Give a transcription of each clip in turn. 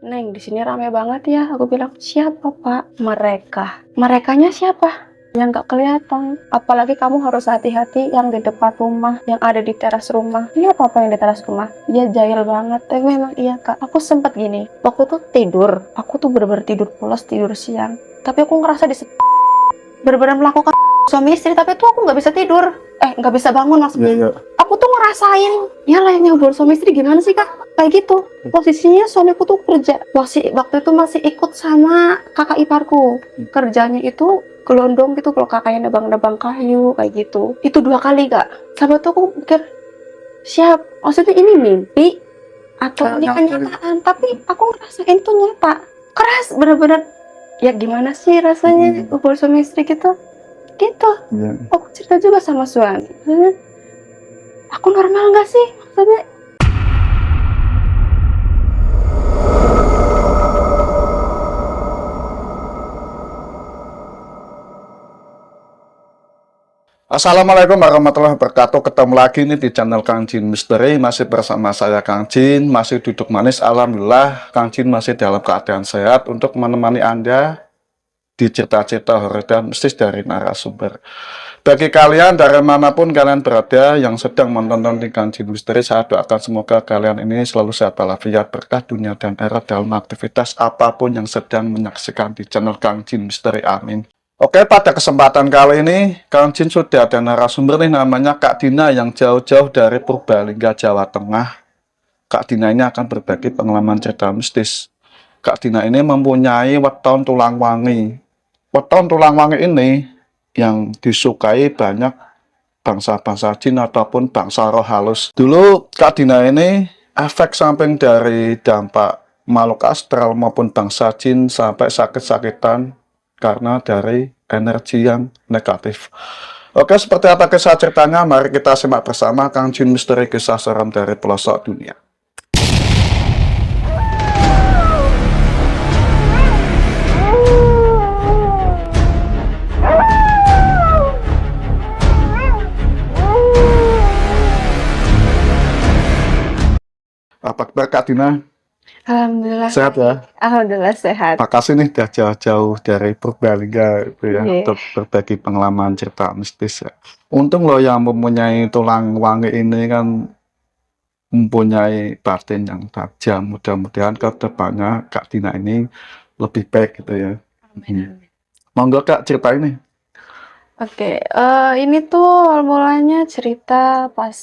Neng, di sini rame banget ya. Aku bilang, siapa Pak? Mereka. Merekanya siapa? Yang nggak kelihatan. Apalagi kamu harus hati-hati yang di depan rumah, yang ada di teras rumah. Ini apa yang di teras rumah? Dia jahil banget. Tapi memang iya Kak. Aku sempat gini. Waktu itu tidur. Aku tuh bener-bener tidur pulas, tidur siang. Tapi aku ngerasa bener-bener melakukan suami istri. Tapi tuh aku nggak bisa tidur. Nggak bisa bangun maksudnya. Iya. Aku tuh ngerasain, ya layaknya hubungan suami istri gimana sih Kak? Kayak gitu. Posisinya suamiku tuh kerja. Waktu itu masih ikut sama kakak iparku. Kerjanya itu gelondong gitu, kalau kakaknya nebang-nebang kayu kayak gitu. Itu 2 kali Kak. Sampai tuh aku pikir, siap. Maksudnya ini mimpi atau ini kenyataan? Tapi aku ngerasain tuh nyata. Keras, bener-bener. Ya gimana sih rasanya hubungan suami istri gitu? Gitu. Iya. Aku cerita juga sama suami. Aku normal nggak sih? Maksudnya Assalamualaikum warahmatullahi wabarakatuh. Ketemu lagi nih di channel Kang Jin Misteri. Masih bersama saya Kang Jin. Masih duduk manis. Alhamdulillah Kang Jin masih dalam keadaan sehat untuk menemani Anda di cerita-cerita horor dan mistis dari narasumber. Bagi kalian dari manapun kalian berada yang sedang menonton di Kang Jin Misteri, saya doakan semoga kalian ini selalu sehat walafiat, berkah dunia dan akhirat dalam aktivitas apapun yang sedang menyaksikan di channel Kang Jin Misteri. Amin. Oke, pada kesempatan kali ini Kang Jin sudah ada narasumber nih, namanya Kak Dina yang jauh-jauh dari Purbalingga, Jawa Tengah. Kak Dina ini akan berbagi pengalaman cerita mistis. Kak Dina ini mempunyai weton tulang wangi. Weton tulang wangi ini yang disukai banyak bangsa-bangsa jin ataupun bangsa roh halus. Dulu Kak Dina ini efek samping dari dampak makhluk astral maupun bangsa jin sampai sakit-sakitan karena dari energi yang negatif. Oke, seperti apa kisah ceritanya? Mari kita simak bersama Kang Jin Misteri, kisah seram dari pelosok dunia. Apa kabar Kak Dina? alhamdulillah. Sehat ya? Alhamdulillah sehat. Makasih nih udah jauh-jauh dari Purbalingga gitu ya, Iya. untuk berbagi pengalaman cerita mistis ya. Untung loh yang mempunyai tulang wangi ini kan mempunyai batin yang tajam. Mudah-mudahan ke depannya Kak Dina ini lebih baik gitu ya. Amin. Monggo Kak, cerita ini. Oke, ini tuh awal mulanya cerita pas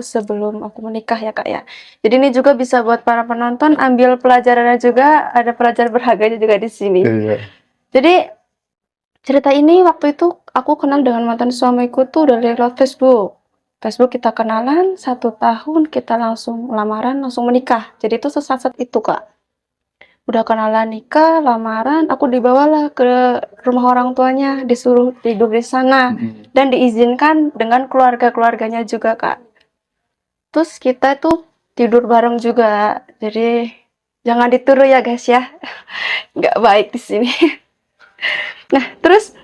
sebelum aku menikah ya Kak ya. Jadi ini juga bisa buat para penonton ambil pelajarannya juga, ada pelajaran berharganya juga di sini. Iya. Jadi cerita ini waktu itu aku kenal dengan mantan suamiku tuh dari lewat Facebook. Facebook kita kenalan 1 tahun, kita langsung lamaran, langsung menikah. Jadi itu sesat itu Kak. Udah kenalan nikah, lamaran, aku dibawalah ke rumah orang tuanya, disuruh tidur di sana dan diizinkan dengan keluarga-keluarganya juga Kak. Terus kita tuh tidur bareng juga. Jadi jangan ditiru ya guys ya. Nggak baik di sini. Nah, terus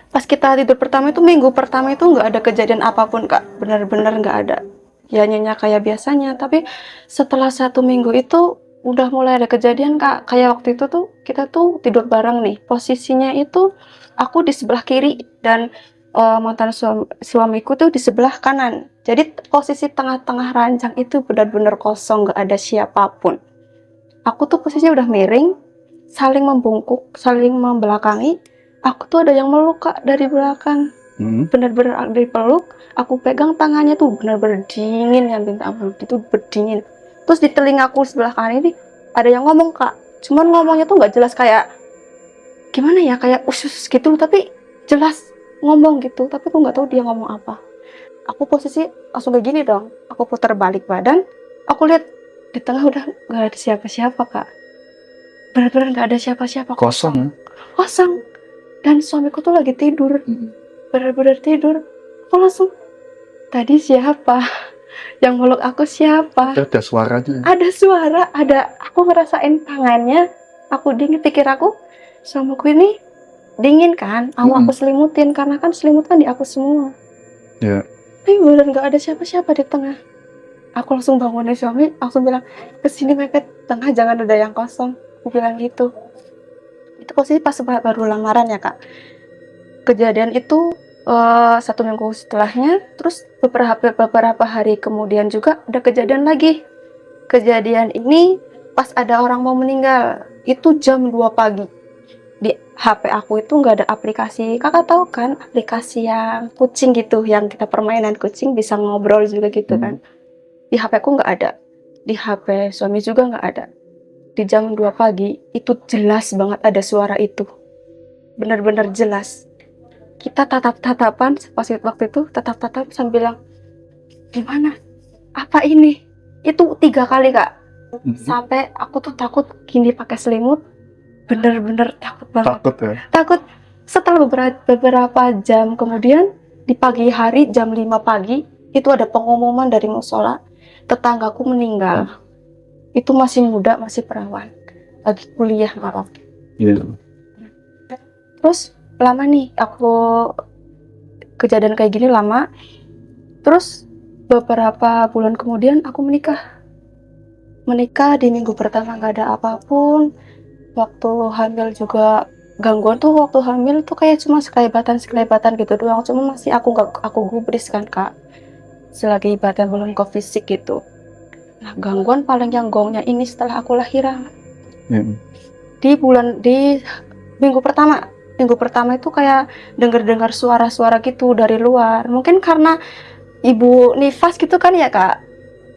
pas kita tidur pertama itu, minggu pertama itu nggak ada kejadian apapun Kak. Benar-benar nggak ada. Ya nyenyak kayak biasanya. Tapi setelah 1 minggu itu udah mulai ada kejadian Kak. Kayak waktu itu tuh kita tuh tidur bareng nih. Posisinya itu aku di sebelah kiri dan mantan suamiku tuh di sebelah kanan. Jadi posisi tengah-tengah ranjang itu benar-benar kosong, nggak ada siapapun. Aku tuh posisinya udah miring, saling membungkuk, saling membelakangi. Aku tuh ada yang meluk Kak dari belakang. Benar-benar dipeluk. Aku pegang tangannya tuh benar-benar dingin, yang minta ampun, itu berdingin. Terus di telingaku sebelah kanan ini ada yang ngomong Kak. Cuman ngomongnya tuh nggak jelas, kayak gimana ya, kayak usus gitu, tapi jelas ngomong gitu. Tapi aku nggak tahu dia ngomong apa. Aku posisi langsung kayak gini dong. Aku putar balik badan. Aku lihat di tengah udah nggak ada siapa-siapa Kak. Benar-benar nggak ada siapa-siapa. Kosong. Kosong. Dan suamiku tuh lagi tidur. Benar-benar tidur. Aku langsung, tadi siapa? Yang meluk aku siapa? Ada suaranya. Ada suara, aku ngerasain tangannya. Aku dingin, pikir aku, suamiku ini dingin kan? Aku selimutin, karena kan selimut kan di aku semua. Ya. Tapi bener nggak ada siapa-siapa di tengah. Aku langsung bangunin suami, langsung bilang, "Kesini mepet, tengah jangan ada yang kosong." Aku bilang gitu. Itu posisi pas baru lamaran ya, Kak. Kejadian itu 1 minggu setelahnya, terus beberapa hari kemudian juga ada kejadian lagi. Kejadian ini pas ada orang mau meninggal, itu jam 2 pagi. Di HP aku itu nggak ada aplikasi, Kakak tahu kan aplikasi yang kucing gitu, yang kita permainan kucing bisa ngobrol juga gitu kan. Di HP aku nggak ada, di HP suami juga nggak ada. Di jam 2 pagi itu jelas banget ada suara itu, benar-benar jelas. Kita tatap-tatapan pas waktu itu, tatap-tatap sambil bilang, gimana? Apa ini? Itu 3 kali, Kak. Sampai aku tuh takut gini pakai selimut, bener-bener takut banget. Takut ya? Takut. Setelah beberapa jam kemudian, di pagi hari jam 5 pagi, itu ada pengumuman dari musola, tetanggaku meninggal. Itu masih muda, masih perawan. Lagi kuliah malam. Terus lama nih aku kejadian kayak gini lama. Terus beberapa bulan kemudian aku menikah di minggu pertama nggak ada apapun. Waktu hamil juga gangguan tuh, waktu hamil tuh kayak cuma sekelebatan gitu doang, cuma masih aku gubris kan, Kak, selagi ibaratnya belum ke fisik gitu. Nah, gangguan paling yang gongnya ini setelah aku lahiran. Di minggu pertama itu kayak dengar suara-suara gitu dari luar. Mungkin karena ibu nifas gitu kan ya, Kak.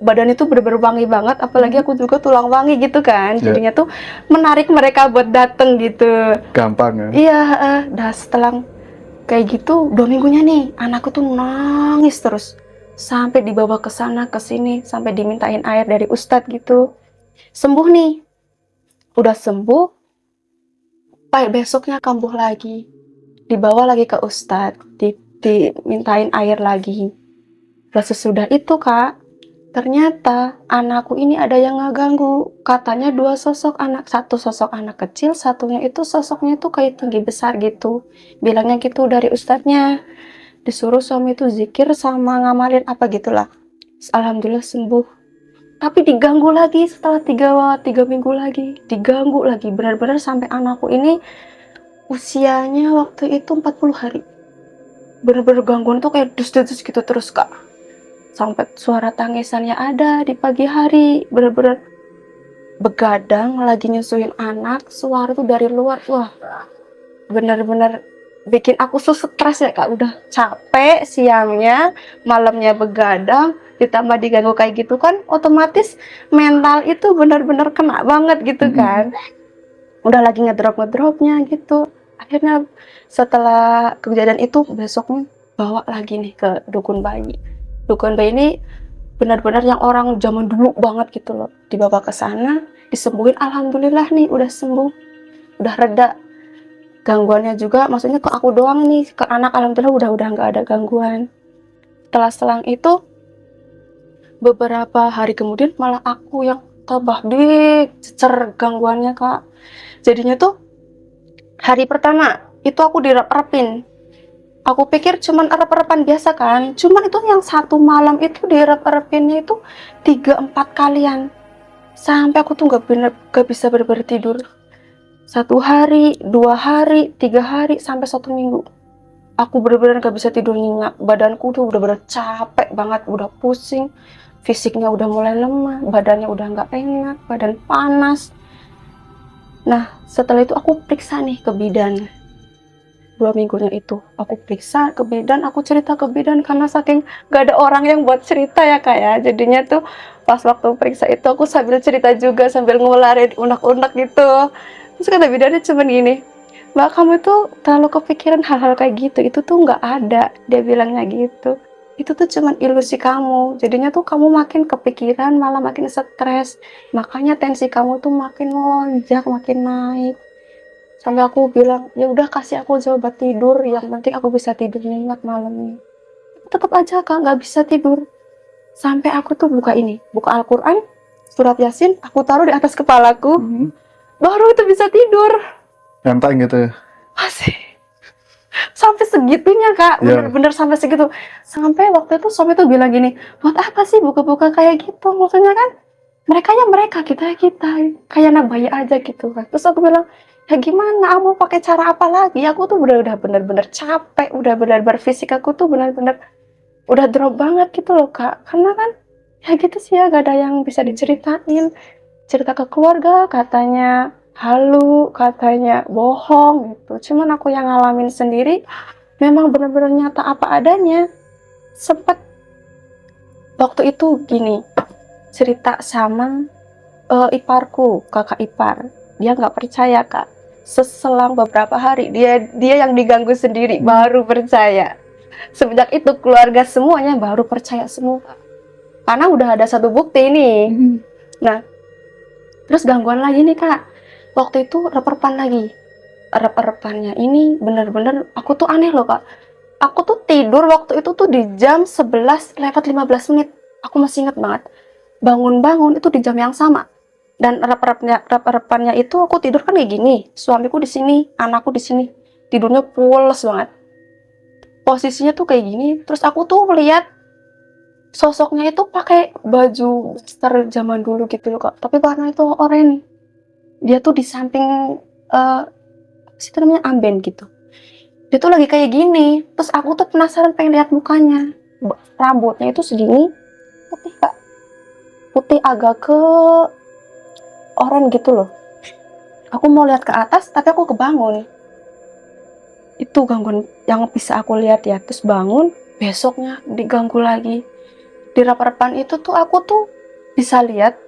Badan itu bener-bener wangi banget, apalagi aku juga tulang wangi gitu kan. Jadinya tuh menarik mereka buat dateng gitu. Gampang ya? Iya, dah setelah kayak gitu 2 minggunya nih, anakku tuh nangis terus. Sampai dibawa ke sana ke sini, sampai dimintain air dari ustadz gitu. Sembuh nih. Udah sembuh, besoknya kambuh lagi, dibawa lagi ke ustadz, dimintain air lagi. Nah, sesudah itu, Kak, ternyata anakku ini ada yang ngeganggu. Katanya 2 sosok anak, satu sosok anak kecil, satunya itu sosoknya itu kayak tinggi besar gitu. Bilangnya gitu dari ustadznya. Disuruh suami itu zikir sama ngamalin apa gitulah. Alhamdulillah sembuh. Tapi diganggu lagi setelah 3 minggu lagi. Diganggu lagi, benar-benar sampai anakku ini usianya waktu itu 40 hari. Bener-bener gangguan tuh kayak dus-dus gitu terus, Kak. Sampai suara tangisannya ada di pagi hari. Bener-bener begadang lagi nyusuin anak, suara tuh dari luar. Wah, bener-bener bikin aku stres ya, Kak. Udah capek siangnya, malamnya begadang, ditambah diganggu kayak gitu kan, otomatis mental itu bener-bener kena banget gitu kan. Udah lagi ngedropnya gitu. Akhirnya setelah kejadian itu, besoknya bawa lagi nih ke dukun bayi. Dukun bayi ini benar-benar yang orang zaman dulu banget gitu loh. Dibawa ke sana, disembuhin, alhamdulillah nih udah sembuh. Udah reda. Gangguannya juga, maksudnya ke aku doang nih, ke anak alhamdulillah udah nggak ada gangguan. Setelah selang itu, beberapa hari kemudian malah aku yang tambah dicecer gangguannya, Kak. Jadinya tuh hari pertama itu aku direp-repin. Aku pikir cuman erep-erepan biasa kan, cuman itu yang 1 malam itu direp-repinnya itu 3-4 kalian. Sampai aku tuh gak bisa bener-bener tidur. 1 hari, 2 hari, 3 hari, sampai 1 minggu. Aku bener-bener gak bisa tidur nyenyak. Badanku tuh udah bener capek banget, udah pusing. Fisiknya udah mulai lemah, badannya udah gak enak, badan panas. Nah, setelah itu aku periksa nih ke bidan. 2 minggunya itu aku periksa ke bidan, aku cerita ke bidan karena saking gak ada orang yang buat cerita ya, Kak ya. Jadinya tuh pas waktu periksa itu aku sambil cerita juga, sambil ngularin unek-unek gitu. Terus kata bidannya cuman gini, "Mbak, kamu tuh terlalu kepikiran hal-hal kayak gitu, itu tuh nggak ada," dia bilangnya gitu. "Itu tuh cuman ilusi kamu, jadinya tuh kamu makin kepikiran, malah makin stres, makanya tensi kamu tuh makin melonjak, makin naik." Sampai aku bilang, "Ya udah kasih aku obat tidur, yang penting aku bisa tidur nyenyak malamnya." Tetap aja, Kak, nggak bisa tidur. Sampai aku tuh buka Al-Quran, surat Yasin, aku taruh di atas kepalaku, baru itu bisa tidur. Enteng gitu ya? Masih. sampai segitunya Kak, Iya. bener-bener sampai segitu. Sampai waktu itu suami tuh bilang gini, buat apa sih buka-buka kayak gitu? Maksudnya kan mereka ya mereka, kita ya kita, kayak anak bayi aja gitu kan. Terus aku bilang, ya gimana? Aku mau pakai cara apa lagi? Aku tuh udah bener-bener capek, udah bener-bener fisik aku tuh bener-bener udah drop banget gitu loh Kak. Karena kan ya gitu sih ya, gak ada yang bisa diceritain. Cerita ke keluarga katanya halu, katanya bohong gitu. Cuman aku yang ngalamin sendiri, memang bener-bener nyata apa adanya. Sempet waktu itu gini, cerita sama iparku, kakak ipar. Dia nggak percaya Kak. Seselang beberapa hari dia yang diganggu sendiri baru percaya. Semenjak itu keluarga semuanya baru percaya semua. Karena udah ada satu bukti nih. Nah, terus gangguan lagi nih Kak. Waktu itu rep-repan lagi. Rep-repannya ini bener-bener aku tuh aneh loh Kak. Aku tuh tidur waktu itu tuh di jam 11 lewat 15 menit. Aku masih inget banget. Bangun-bangun itu di jam yang sama. Dan rep-repannya itu aku tidur kan kayak gini. Suamiku di sini, anakku di sini. Tidurnya pules banget. Posisinya tuh kayak gini. Terus aku tuh lihat sosoknya itu pakai baju blaster zaman dulu gitu loh Kak. Tapi warna itu oranye. Dia tuh di samping itu namanya amben gitu. Dia tuh lagi kayak gini. Terus aku tuh penasaran pengen lihat mukanya. Rambutnya itu segini putih Kak. Putih agak ke oranye gitu loh. Aku mau lihat ke atas tapi aku kebangun. Itu gangguan yang bisa aku lihat ya. Terus bangun, besoknya diganggu lagi. Di rep-repan itu tuh aku tuh bisa lihat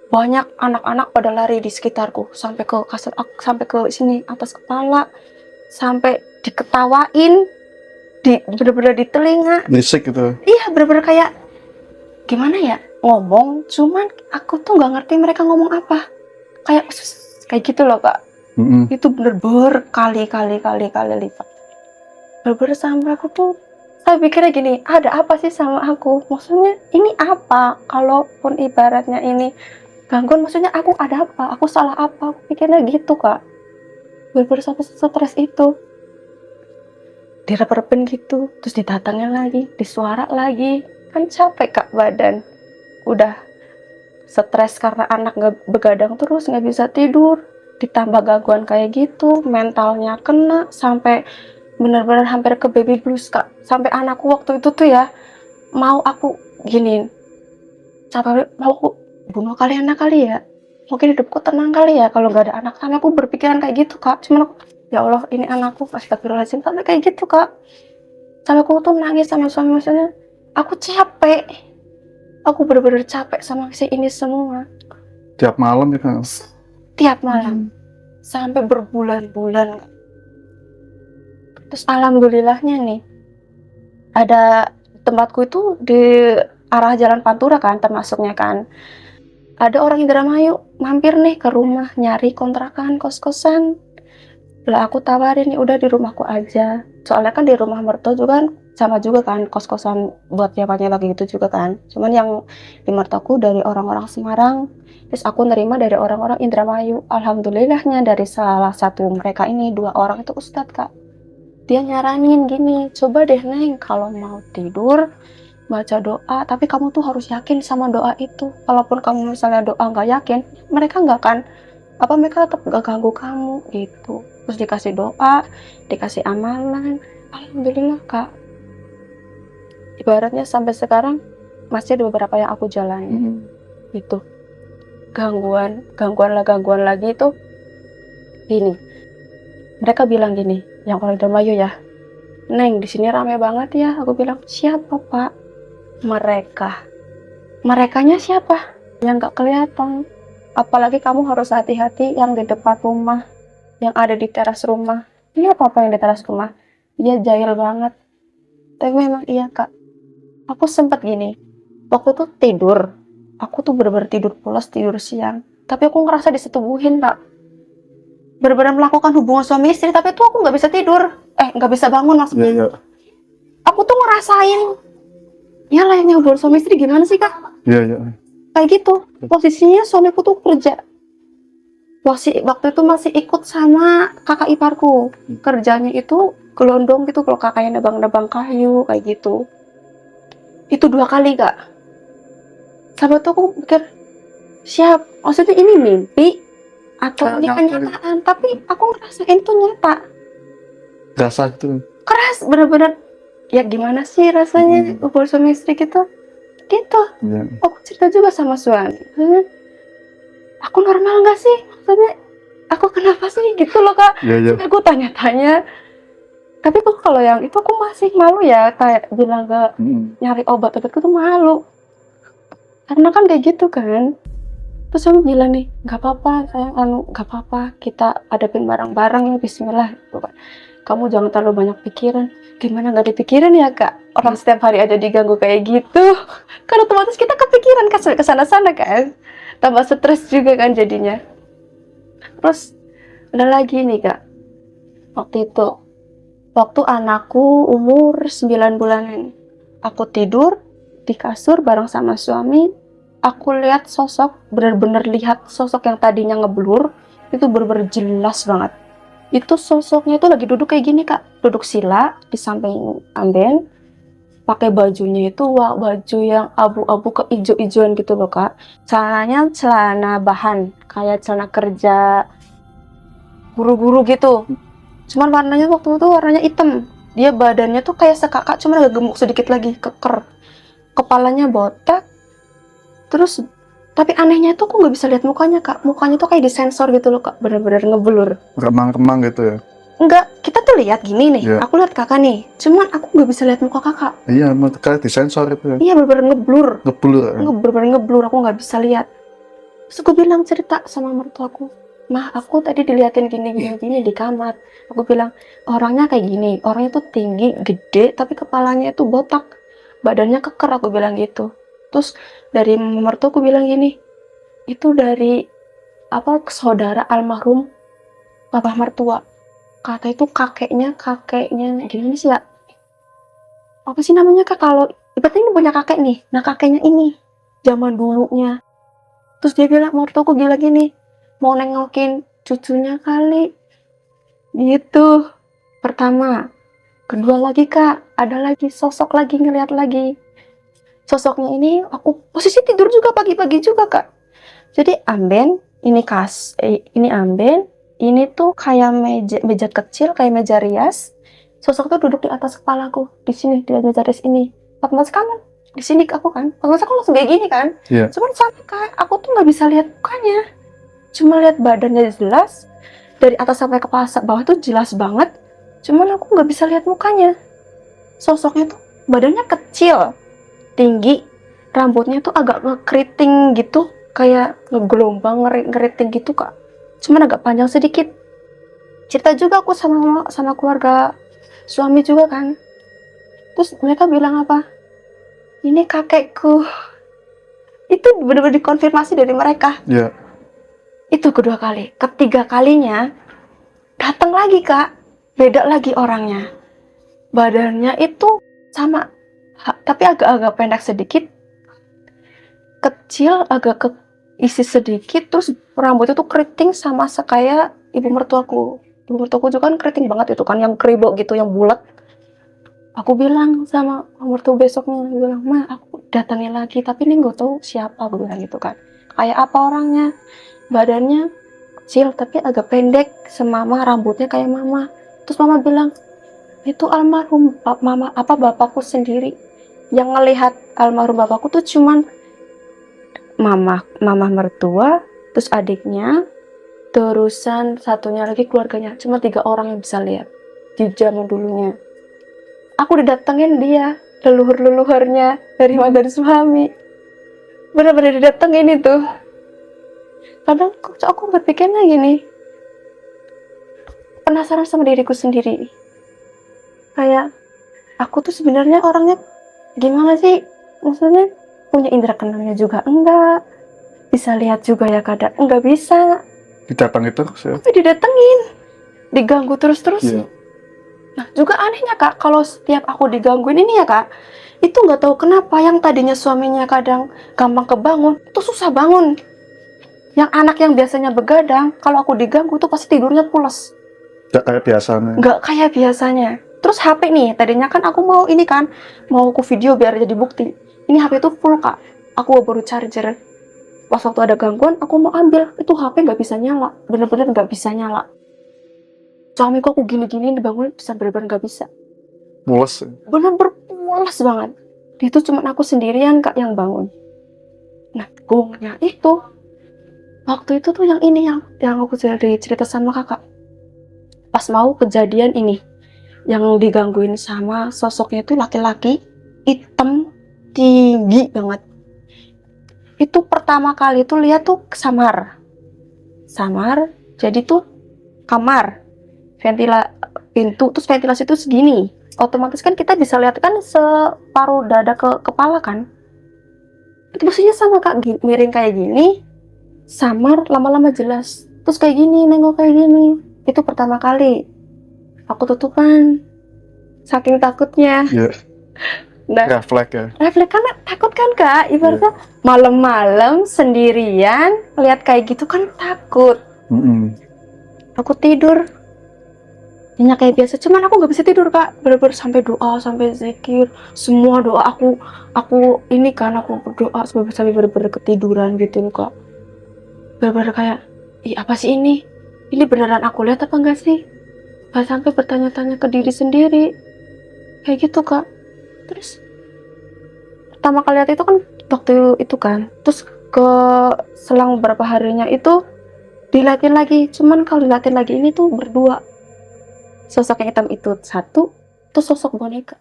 banyak anak-anak pada lari di sekitarku sampai ke kasur, sampai ke sini atas kepala, sampai diketawain, bener-bener di telinga. Berisik gitu. Iya, bener-bener kayak gimana ya, ngomong, cuman aku tuh nggak ngerti mereka ngomong apa. Kayak gitu loh Kak. Itu bener berkali-kali lipat. Bener-bener sampai aku tuh, saya pikirnya gini, ada apa sih sama aku? Maksudnya ini apa? Kalaupun ibaratnya ini gangguan, maksudnya aku ada apa? Aku salah apa? Aku pikirnya gitu Kak. Bener-bener sampai stres itu. Direp-repin gitu, terus didatangin lagi, disuara lagi. Kan capek Kak badan. Udah stres karena anak nggak begadang terus, nggak bisa tidur. Ditambah gangguan kayak gitu, mentalnya kena, sampai bener-bener hampir ke baby blues Kak. Sampai anakku waktu itu tuh ya, mau aku giniin, sampai mau aku bunuh kali anak kali ya, mungkin hidupku tenang kali ya kalau nggak ada anak. Sampai aku berpikiran kayak gitu Kak. Cuman aku, ya Allah ini anakku, astagfirullahaladzim, sampai kayak gitu Kak. Sampai aku tuh nangis sama suami, maksudnya aku capek, aku bener-bener capek sama si ini semua. Tiap malam ya Kang? Tiap malam sampai berbulan-bulan. Terus alhamdulillahnya nih, ada tempatku itu di arah Jalan Pantura kan, termasuknya kan. Ada orang Indramayu mampir nih ke rumah nyari kontrakan kos-kosan. Lah aku tawarin nih, udah di rumahku aja. Soalnya kan di rumah mertua juga kan sama juga kan, kos-kosan buat siapanya lagi gitu juga kan. Cuman yang di mertuaku dari orang-orang Semarang, terus aku nerima dari orang-orang Indramayu. Alhamdulillahnya dari salah satu mereka ini, 2 orang itu ustadz Kak. Dia nyaranin gini, coba deh Neng, kalau mau tidur baca doa, tapi kamu tuh harus yakin sama doa itu. Kalaupun kamu misalnya doa nggak yakin, mereka nggak akan mereka tetap gak ganggu kamu gitu. Terus dikasih doa, dikasih amalan. Alhamdulillah Kak, ibaratnya sampai sekarang masih ada beberapa yang aku jalani. Gitu. Gangguan lagi itu gini. Mereka bilang gini, yang orang Indramayu ya, Neng di sini rame banget ya. Aku bilang, siapa Pak? Merekanya siapa? Yang nggak kelihatan. Apalagi kamu harus hati-hati yang di depan rumah, yang ada di teras rumah. Ini apa yang di teras rumah? Dia jahil banget. Tapi memang iya Kak. Aku sempat gini, waktu itu tidur. Aku tuh bener-bener tidur pulas, tidur siang. Tapi aku ngerasa disetubuhin Kak. Bener-bener melakukan hubungan suami istri, tapi tuh aku nggak bisa tidur. Nggak bisa bangun maksudnya. Iya. Aku tuh ngerasain, ya layaknya hubungan suami istri gimana sih Kak? Iya. Kayak gitu. Posisinya suamiku tuh kerja. Waktu itu masih ikut sama kakak iparku. Kerjanya itu gelondong gitu kalau kakaknya nebang-nebang kayu kayak gitu. Itu 2 kali kak. Sama tuh aku pikir maksudnya ini mimpi atau ini kenyataan, tapi aku ngerasain tuh nyata. Rasa itu. Keras bener-bener. Ya gimana sih rasanya hubungan suami istri gitu. Gitu. Ya. Aku cerita juga sama suami. Aku normal nggak sih? Maksudnya aku kenapa sih gitu loh kak? Iya. Aku tanya-tanya. Tapi kok kalau yang itu aku masih malu ya kayak bilang ke nyari obat-obatku tuh malu. Karena kan kayak gitu kan. Terus suami bilang nih, nggak apa-apa sayang, nggak apa-apa, kita hadapin bareng-bareng ya, Bismillah gitu kan. Kamu jangan terlalu banyak pikiran. Gimana nggak dipikirin ya kak? Orang setiap hari aja diganggu kayak gitu. Kan otomatis kita kepikiran ke sana-sana kan. Tambah stres juga kan jadinya. Terus ada lagi nih kak. Waktu anakku umur 9 bulanan. Aku tidur di kasur bareng sama suami. Aku lihat sosok, benar-benar lihat sosok yang tadinya ngeblur. Itu benar-benar jelas banget. Itu sosoknya itu lagi duduk kayak gini kak. Duduk sila di samping Amben. Pakai bajunya itu baju yang abu-abu keijo-ijoan gitu loh kak. Celananya celana bahan. Kayak celana kerja guru-guru gitu. Cuman warnanya waktu itu warnanya hitam. Dia badannya tuh kayak sekakak, cuman agak gemuk sedikit lagi, keker. Kepalanya botak. Terus, tapi anehnya itu aku nggak bisa lihat mukanya kak. Mukanya tuh kayak disensor gitu loh kak, bener-bener ngeblur. Remang-remang gitu ya? Enggak, kita tuh lihat gini nih. Yeah. Aku lihat kakak nih. Cuman aku nggak bisa lihat muka kakak. Iya, kayak disensor itu ya? Iya, bener-bener ngeblur. Ngeblur ya? Bener-bener ngeblur, aku nggak bisa lihat. Terus aku bilang cerita sama mertuaku. Mah, aku tadi diliatin gini di kamar. Aku bilang, orangnya kayak gini. Orangnya tuh tinggi, gede, tapi kepalanya itu botak. Badannya keker, aku bilang gitu. Terus dari mertuaku bilang gini, itu dari saudara almarhum papa mertua. Kata itu kakeknya gimana sih ya? Apa sih namanya kak? Kalau ibaratnya ini punya kakek nih. Nah kakeknya ini zaman dulunya. Terus dia bilang, mertuaku bilang gini, mau nengokin cucunya kali. Gitu. Pertama. Kedua lagi kak, ada lagi sosok lagi, ngeliat lagi. Sosoknya ini aku posisi tidur juga pagi-pagi juga kak. Jadi Amben, ini Amben, ini tuh kayak meja kecil, kayak meja rias. Sosok tuh duduk di atas kepalaku, di sini, di meja rias ini. Otomatis kan di sini aku kan, otomatis aku langsung kayak gini kan. Yeah. Cuman sampai kayak aku tuh nggak bisa lihat mukanya, cuma lihat badannya jelas, dari atas sampai ke bawah tuh jelas banget. Cuman aku nggak bisa lihat mukanya. Sosoknya tuh badannya kecil, tinggi, rambutnya tuh agak ngekeriting gitu, kayak ngegelombang ngeriting gitu kak. Cuman agak panjang sedikit. Cerita juga aku sama keluarga suami juga kan. Terus mereka bilang apa? Ini kakekku. Itu benar-benar dikonfirmasi dari mereka. Iya. Itu kedua kali. Ketiga kalinya datang lagi kak. Beda lagi orangnya. Badannya itu sama, tapi agak-agak pendek sedikit. Kecil, agak isi sedikit, terus rambutnya tuh keriting sama kayak ibu mertuaku. Ibu mertuaku juga kan keriting banget itu kan, yang keribok gitu, yang bulat. Aku bilang sama mertua besoknya, bilang, Ma, aku datangin lagi, tapi ini nggak tahu siapa, aku bilang gitu kan. Kayak apa orangnya? Badannya kecil, tapi agak pendek, semama, rambutnya kayak mama. Terus mama bilang, itu almarhum bapakku sendiri. Yang ngelihat almarhum bapakku tuh cuman mama mertua, terus adiknya, terusan satunya lagi keluarganya. Cuma 3 orang yang bisa lihat di zaman dulunya. Aku didatengin dia, leluhur-leluhurnya dari mantan suami. Benar-benar didatengin itu. Kadang aku berpikirnya gini, penasaran sama diriku sendiri. Kayak aku tuh sebenarnya orangnya gimana sih? Maksudnya punya indera keenamnya juga enggak, bisa lihat juga ya kadang enggak bisa. Didatangin terus ya? Tapi didatengin, diganggu terus-terus. Iya. Nah juga anehnya kak, kalau setiap aku digangguin ini ya kak, itu nggak tahu kenapa yang tadinya suaminya kadang gampang kebangun, itu susah bangun. Yang anak yang biasanya begadang, kalau aku diganggu tuh pasti tidurnya pules. Gak kayak biasanya. Nggak kayak biasanya. Terus HP nih, tadinya kan aku mau ini kan, mau aku video biar jadi bukti. Ini HP itu full kak, aku baru charger. Pas waktu ada gangguan, aku mau ambil, itu HP nggak bisa nyala, bener-bener nggak bisa nyala. Suamiku aku gini-gini dibangun, bisa bener-bener nggak bisa. Mules. Bener-bener pulas banget. Itu cuma aku sendirian kak yang bangun. Nah, gongnya itu, waktu itu tuh yang ini yang aku jadi cerita sama kakak. Pas mau kejadian ini, yang digangguin sama sosoknya itu laki-laki, hitam, tinggi banget. Itu pertama kali tuh lihat tuh samar, jadi tuh kamar, pintu, terus ventilasi itu segini. Otomatis kan kita bisa lihat kan separuh dada ke kepala kan. Itu posisinya sama kak, miring kayak gini, samar, lama-lama jelas. Terus kayak gini, nengok kayak gini. Itu pertama kali. Aku tutupan, saking takutnya. Iya. Nah, Refleks ya. refleks kan takut kan kak, ibaratnya malam-malam sendirian lihat kayak gitu kan takut. Aku tidur hanya kayak biasa, cuman aku nggak bisa tidur kak, bener-bener sampai doa, sampai zikir, semua doa aku ini kan, aku berdoa sampai bener-bener ketiduran gitu loh kak. Bener-bener kayak, ih apa sih ini beneran aku lihat apa enggak sih? Sampai bertanya-tanya ke diri sendiri kayak gitu kak. Terus pertama kali lihat itu kan waktu itu kan, terus ke selang beberapa harinya itu dilihatin lagi, cuman kalau dilihatin lagi ini tuh berdua, sosok yang hitam itu satu, terus sosok boneka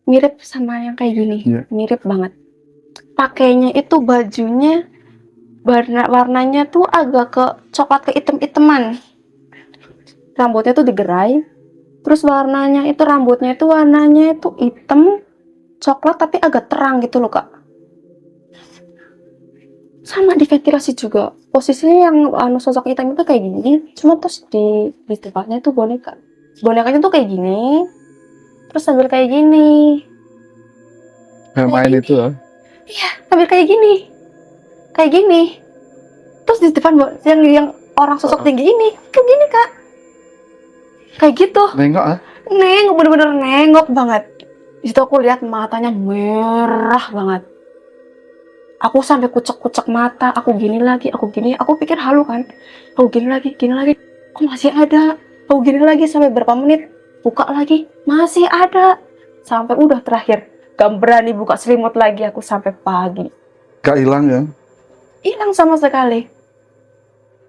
mirip sama yang kayak gini. Mirip banget. Pakainya itu bajunya warnanya tuh agak ke coklat ke hitam-hitaman, rambutnya tuh digerai, terus warnanya itu rambutnya itu warnanya itu hitam coklat tapi agak terang gitu loh kak. Sama di ventilasi juga, posisinya yang sosok hitam itu kayak gini, cuma terus di tempatnya itu bonekanya tuh kayak gini, terus sambil kayak gini, Main itu ya. iya sambil kayak gini, terus di depan yang orang sosok tinggi ini kayak gini kak, kayak gitu. Nengok Nengok, bener-bener nengok banget. Di situ aku lihat matanya merah banget. Aku sampai kucek-kucek mata, aku gini lagi, aku pikir halu kan. Aku gini lagi, kok masih ada. Aku gini lagi sampai berapa menit, buka lagi, masih ada. Sampai udah terakhir, gak berani buka selimut lagi aku sampai pagi. Gak hilang ya? Hilang sama sekali.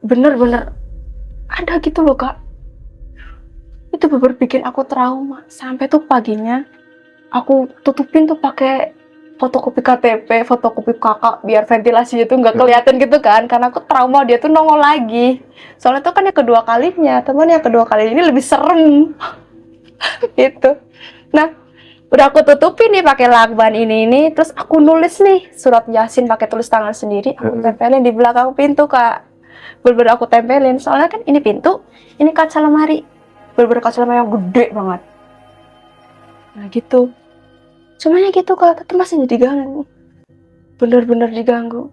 Bener-bener ada gitu loh kak. Itu bener bikin aku trauma. Sampai tuh paginya, aku tutupin tuh pakai fotokopi KTP, fotokopi kakak biar ventilasinya tuh nggak kelihatan gitu kan, karena aku trauma dia tuh nongol lagi. Soalnya tuh kan yang kedua kalinya, teman yang kedua kali ini lebih serem gitu. Nah, udah aku tutupin nih pakai lakban ini, terus aku nulis nih surat Yasin pakai tulis tangan sendiri, aku tempelin di belakang pintu kak. Bener-bener aku tempelin, soalnya kan ini pintu, ini kaca lemari, bener-bener kaca lemari yang gede banget. Nah gitu. Cumanya gitu kak, tapi masih diganggu. Bener-bener diganggu.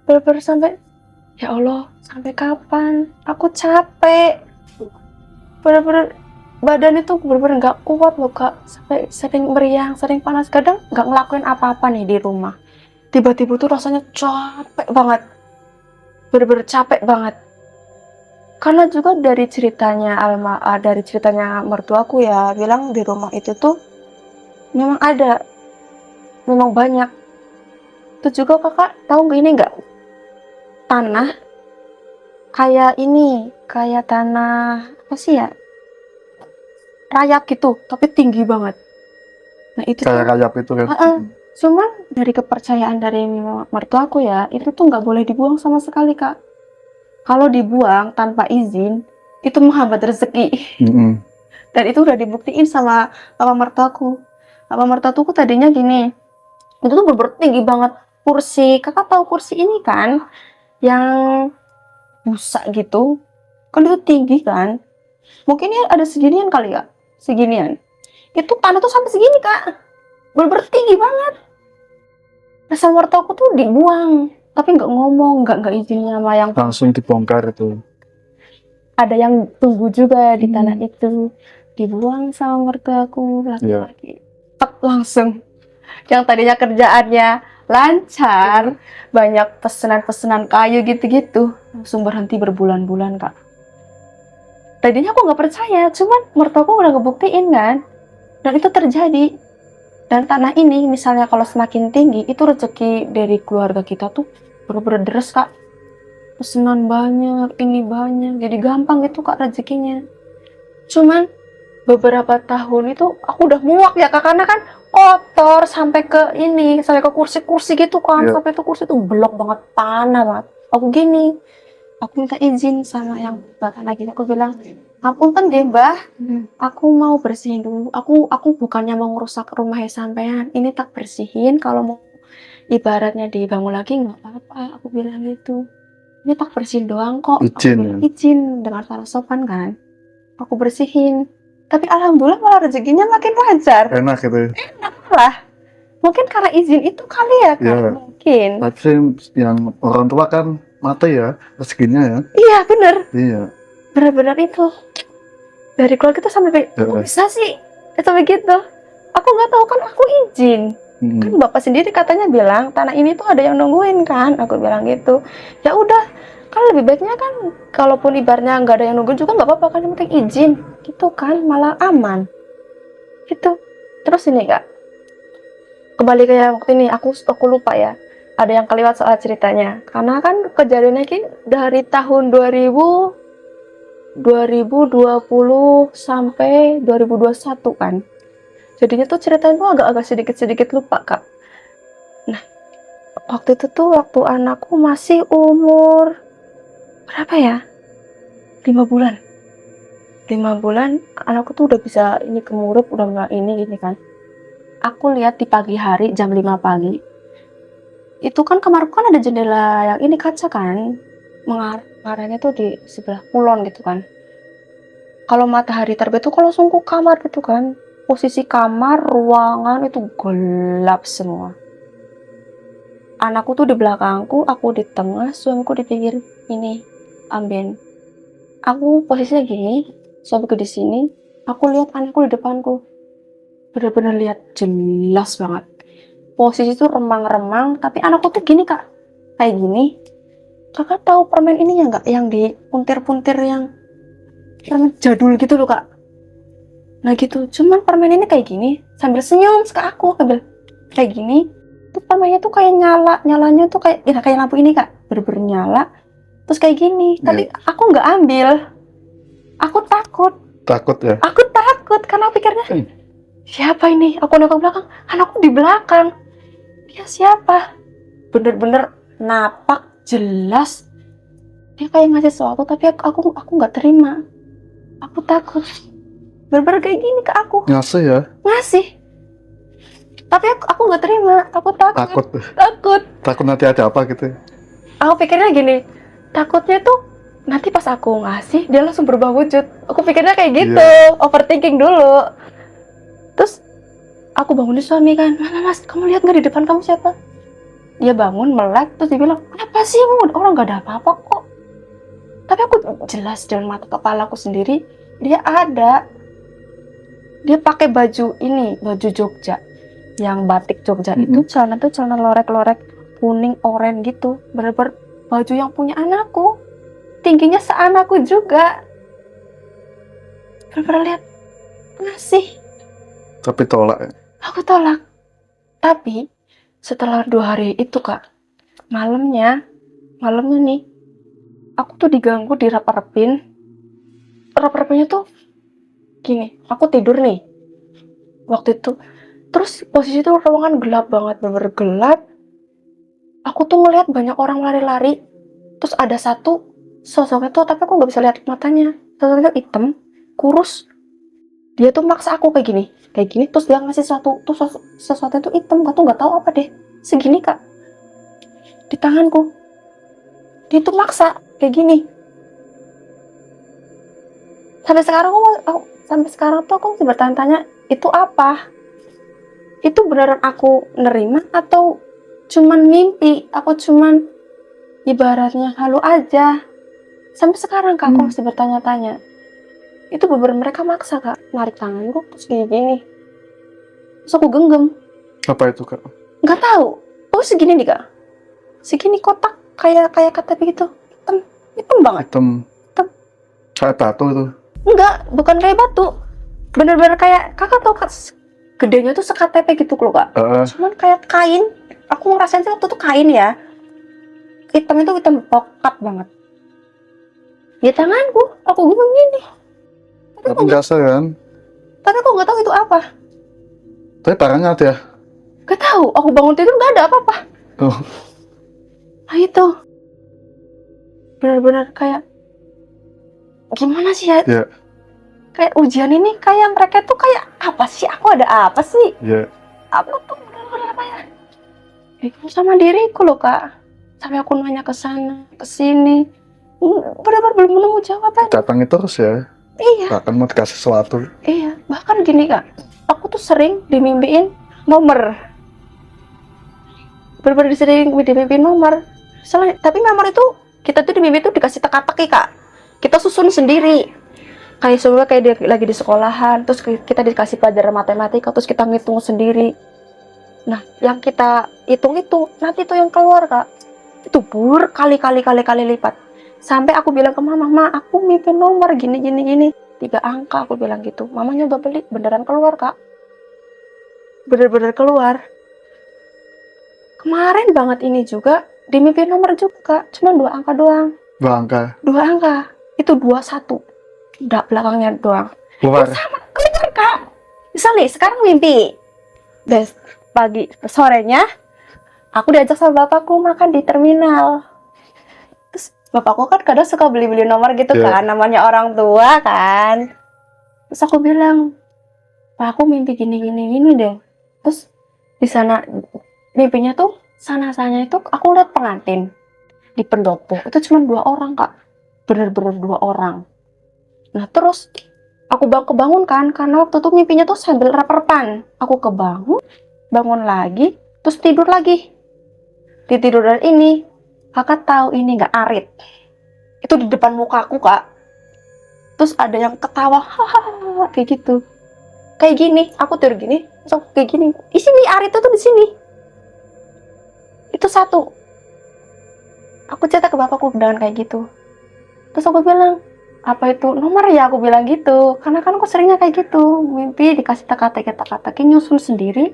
Bener-bener sampai, ya Allah, sampai kapan? Aku capek. Bener-bener badan itu bener-bener gak kuat loh kak. Sampai sering meriang, sering panas. Kadang gak ngelakuin apa-apa nih di rumah. Tiba-tiba tuh rasanya capek banget. Bener-bener capek banget. Karena juga dari ceritanya mertuaku ya, bilang di rumah itu tuh memang ada, memang banyak. Itu juga kakak tahu nggak ini nggak, tanah kayak ini, kayak tanah apa sih ya, rayap gitu tapi tinggi banget. Nah itu kayak rayap itu kan. Cuman dari kepercayaan dari mertuaku ya, itu tuh nggak boleh dibuang sama sekali kak. Kalau dibuang tanpa izin itu menghambat rezeki. Dan itu udah dibuktiin sama mertuaku. Mertuaku tadinya gini, itu tuh bener-bener tinggi banget kursi. Kakak tahu kursi ini kan, yang busa gitu, kan itu tinggi kan. Mungkin ya ada seginian kali ya, seginian. Itu tanah tuh sampai segini kak, bener-bener tinggi banget. Nah sama mertuaku tuh dibuang, tapi nggak ngomong, nggak izin sama yang langsung dibongkar itu. ada yang tunggu juga di tanah itu, dibuang sama mertuaku laki-laki. Tek, langsung yang tadinya kerjaannya lancar, banyak pesanan-pesanan kayu gitu-gitu, langsung berhenti berbulan-bulan, Kak. Tadinya aku nggak percaya, cuman mertuaku udah ngebuktiin kan, dan itu terjadi. Dan tanah ini misalnya kalau semakin tinggi, itu rezeki dari keluarga kita tuh bener-bener deres, Kak. Pesanan banyak, ini banyak, jadi gampang itu, Kak, rezekinya. Cuman beberapa tahun itu aku udah muak ya, Kak, karena kan kotor sampai ke ini, sampai ke kursi-kursi gitu kan, Iya. sampai itu kursi tuh belok banget, tanah banget. Aku gini, aku minta izin sama yang tanah gitu, aku bilang, "Apunten deh, Mbah, aku mau bersihin dulu. Aku bukannya mau ngerusak rumahnya sampean. Ini tak bersihin, kalau mau ibaratnya dibangun lagi nggak apa-apa," aku bilang gitu. "Ini tak bersihin doang kok." Aku Izin. bilang, izin dengan cara sopan kan. Aku bersihin. Tapi alhamdulillah malah rezekinya makin lancar. Enak gitu. Lah, mungkin karena izin itu kali ya, Kak? Iya. Mungkin. Tapi yang orang tua kan mati ya rezekinya ya. Iya, bener. Iya. Benar-benar itu. Dari keluarga kita sampai kok bisa sih? Itu begitu. Aku nggak tahu kan aku izin. Kan bapak sendiri katanya bilang tanah ini tuh ada yang nungguin kan. Aku bilang gitu. Ya udah, kan lebih baiknya kan kalaupun ibarnya nggak ada yang nungguin juga nggak apa-apa kan, yang penting izin. Gitu kan, malah aman. Gitu. Terus ini Kak, kembali ke yang waktu ini aku lupa ya. Ada yang kelewat soal ceritanya. Karena kan kejadiannya kan dari tahun 2020 sampai 2021 kan. Jadinya tuh ceritanya tuh agak-agak sedikit-sedikit lupa, Kak. Nah, waktu itu tuh waktu anakku masih umur berapa ya? 5 bulan. 5 bulan anakku tuh udah bisa ini kemurup, udah nggak ini gini kan. Aku lihat di pagi hari jam 5 pagi. Itu kan kamarku kan ada jendela yang ini kaca kan. Mengarahnya tuh di sebelah kulon gitu kan. Kalau matahari terbit tuh kalau langsung ke kamar gitu kan. Posisi kamar, ruangan itu gelap semua. Anakku tuh di belakangku, aku di tengah, suamiku di pinggir ini, amben. Aku posisinya gini, suamiku di sini, aku lihat anakku di depanku. Bener-bener lihat jelas banget. Posisi tuh remang-remang, tapi anakku tuh gini, Kak. Kayak gini. Kakak tahu permen ini ya nggak? Yang di puntir-puntir yang permen jadul gitu loh, Kak. Nah gitu, cuman permen ini kayak gini, sambil senyum ke aku, kayak gini. Tuh permennya tuh kayak nyalanya tuh kayak ya kayak lampu ini, Kak. Bener-bener nyala. Terus kayak gini, tapi aku nggak ambil. Aku takut. Takut ya? Aku takut karena aku pikirnya siapa ini? Aku nengok ke belakang, anakku di belakang. Dia siapa? Bener-bener napak jelas. Dia kayak ngasih sesuatu tapi aku nggak terima. Aku takut. Bener-bener kayak gini ke aku. Ngasih ya? Ngasih. Tapi aku nggak terima. Aku takut. Takut nanti ada apa gitu. Aku pikirnya gini, takutnya tuh nanti pas aku ngasih dia langsung berubah wujud. Aku pikirnya kayak gitu, overthinking dulu. Terus aku bangunin suami kan, Mas, kamu lihat nggak di depan kamu siapa? Dia bangun melek, terus dia bilang, apa sih, orang nggak ada apa-apa kok. Tapi aku jelas dengan mata kepala aku sendiri, dia ada. Dia pakai baju ini, baju Jogja, yang batik Jogja itu, celana tuh celana lorek-lorek kuning oranye gitu, bener-bener baju yang punya anakku, tingginya seanakku juga. Bener-bener lihat, ngasih. Tapi tolak. Aku tolak. Tapi setelah 2 hari itu, Kak, malamnya nih, aku tuh diganggu dirap-rapin. Rap-rapinnya tuh gini, aku tidur nih waktu itu. Terus posisi tuh ruangan gelap banget, bener-bener gelap. Aku tuh ngeliat banyak orang lari-lari. Terus ada satu sosoknya tuh, tapi aku nggak bisa lihat matanya. Sosoknya hitam, kurus. Dia tuh maksa aku kayak gini, terus dia ngasih sesuatu tuh hitam, nggak tahu apa deh, segini, Kak, di tanganku. Dia tuh maksa kayak gini. Sampai sekarang tuh aku masih bertanya-tanya, itu apa? Itu beneran aku nerima atau cuman mimpi? Aku cuman ibaratnya halu aja. Sampai sekarang Kak, aku masih bertanya-tanya. Itu beberapa mereka maksa Kak, narik tanganku terus gini-gini. Terus aku genggam. Apa itu, Kak? Nggak tahu. Oh segini nih Kak. Segini kotak kayak KTP gitu. Hitam banget. Hitam. Hitam. Kayak batu itu. Enggak, bukan kayak batu. Bener-bener kayak Kakak tau Kak, gedenya tuh se-KTP gitu loh Kak. Cuman kayak kain. Aku ngerasain sih waktu itu kain ya. Hitam itu hitam pokat banget. Di tanganku, aku genggam gini. Tapi nggak kan? Tapi aku nggak tahu itu apa. Tapi barangnya ada. Gak tahu. Aku bangun tidur nggak ada apa-apa. Oh. Nah itu, benar-benar kayak gimana sih ya? Ya. Kayak ujian ini kayak mereka tuh kayak apa sih? Aku ada apa sih? Ya. Apa tuh benar-benar kayak bingung sama diriku loh Kak. Sampai aku nanya ke sana, ke sini, benar-benar belum nemu jawaban. Datangi terus ya. Iya. Bahkan mau dikasih sesuatu. Iya. Bahkan gini Kak, aku tuh sering dimimpiin nomor. Benar-benar sering dimimpiin nomor. Tapi nomor itu kita tuh dimimpi tuh dikasih teka-teki Kak. Kita susun sendiri. Kayak sebenarnya kayak dia lagi di sekolahan, terus kita dikasih pelajaran matematika, terus kita ngitung sendiri. Nah, yang kita hitung itu nanti tuh yang keluar Kak. Itu berkali-kali lipat. Sampai aku bilang ke mama, "Ma, aku mimpi nomor gini. 3 angka," aku bilang gitu. Mama nyoba beli, beneran keluar Kak. Bener-bener keluar. Kemarin banget ini juga dimimpi nomor juga Kak, cuma 2 angka doang. 2 angka. 2 angka. Itu 21. Udah belakangnya doang. Keluar. Sama keluar Kak. Misal nih, sekarang mimpi. Pagi, sorenya aku diajak sama bapakku makan di terminal. Terus bapakku kan kadang suka beli-beli nomor gitu kan, namanya orang tua kan. Terus aku bilang, "Pak, aku mimpi gini deh." Terus di sana mimpinya tuh sana-sananya itu aku lihat pengantin di pendopo. Itu cuma 2 orang Kak. Bener-bener 2 orang. Nah terus aku kebangun kan, karena waktu itu mimpinya tuh sambil reperpan. Aku bangun lagi, terus tidur lagi. Di tiduran ini, Kakak tahu ini nggak arit? Itu di depan muka aku Kak. Terus ada yang ketawa, hahaha, kayak gitu. Kayak gini, aku tidur gini, terus aku kayak gini. Di sini arit itu di sini. Itu satu. Aku cerita ke bapakku dengan kayak gitu. Terus aku bilang, "Apa itu nomor ya?" Aku bilang gitu. Karena kan aku seringnya kayak gitu. Mimpi dikasih teka-teki nyusun sendiri.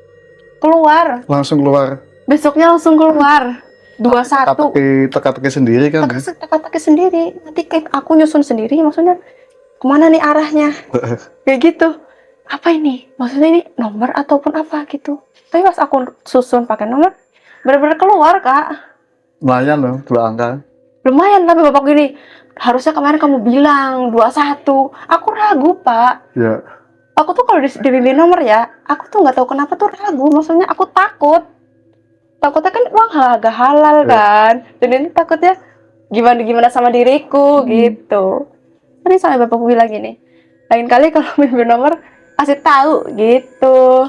Keluar. Langsung keluar. Besoknya langsung keluar. 21. Teka-teki sendiri kan? Teka-teki sendiri. Nanti kayak aku nyusun sendiri, maksudnya kemana nih arahnya? Kayak gitu. Apa ini? Maksudnya ini nomor ataupun apa gitu. Tapi pas aku susun pakai nomor, benar-benar keluar Kak. Lumayan loh, 2 angka. Lumayan, tapi bapak gini, harusnya kemarin kamu bilang 21. Aku ragu Pak. Ya. Aku tuh kalau dimimpi nomor ya, aku tuh nggak tahu kenapa tuh ragu. Maksudnya aku takutnya kan uang agak halal kan, dan ini takutnya gimana sama diriku gitu. Tadi sampai bapakku bilang gini, lain kali kalau mimpi nomor kasih tahu gitu.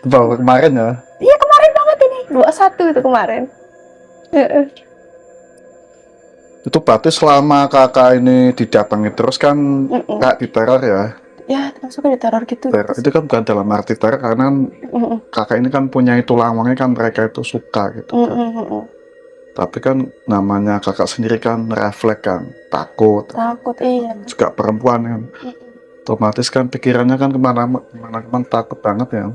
Baru kemarin ya? Iya kemarin banget ini, 21 itu kemarin. Itu berarti selama kakak ini didatangi terus kan kayak diteror ya? Ya, termasuknya diteror gitu. Teror. Itu kan bukan dalam arti teror, karena kakak ini kan punya tulang langnya kan mereka itu suka gitu kan. Tapi kan namanya kakak sendiri kan refleks kan, takut Iya. juga perempuan kan. Otomatis kan pikirannya kan kemana-mana takut banget ya.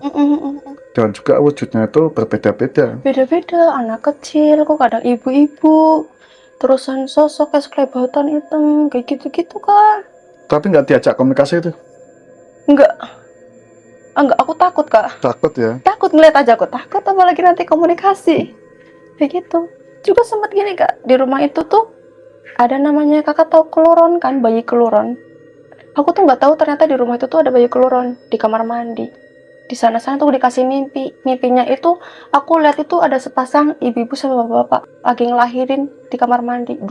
Dan juga wujudnya itu berbeda-beda. Beda-beda, anak kecil, kok kadang ibu-ibu, terusan sosok kayak kelebatan hitam, kayak gitu-gitu Kak. Tapi nggak diajak komunikasi itu? Enggak, aku takut Kak. Takut ya? Takut ngeliat aja aku takut, apalagi nanti komunikasi. Kayak gitu. Juga sempat gini Kak, di rumah itu tuh ada namanya, Kakak tahu keluron kan, bayi keluron. Aku tuh nggak tahu ternyata di rumah itu tuh ada bayi keluron di kamar mandi. Di sana-sana tuh dikasih mimpinya itu aku lihat itu ada sepasang ibu-ibu sama bapak lagi ngelahirin di kamar mandi 2.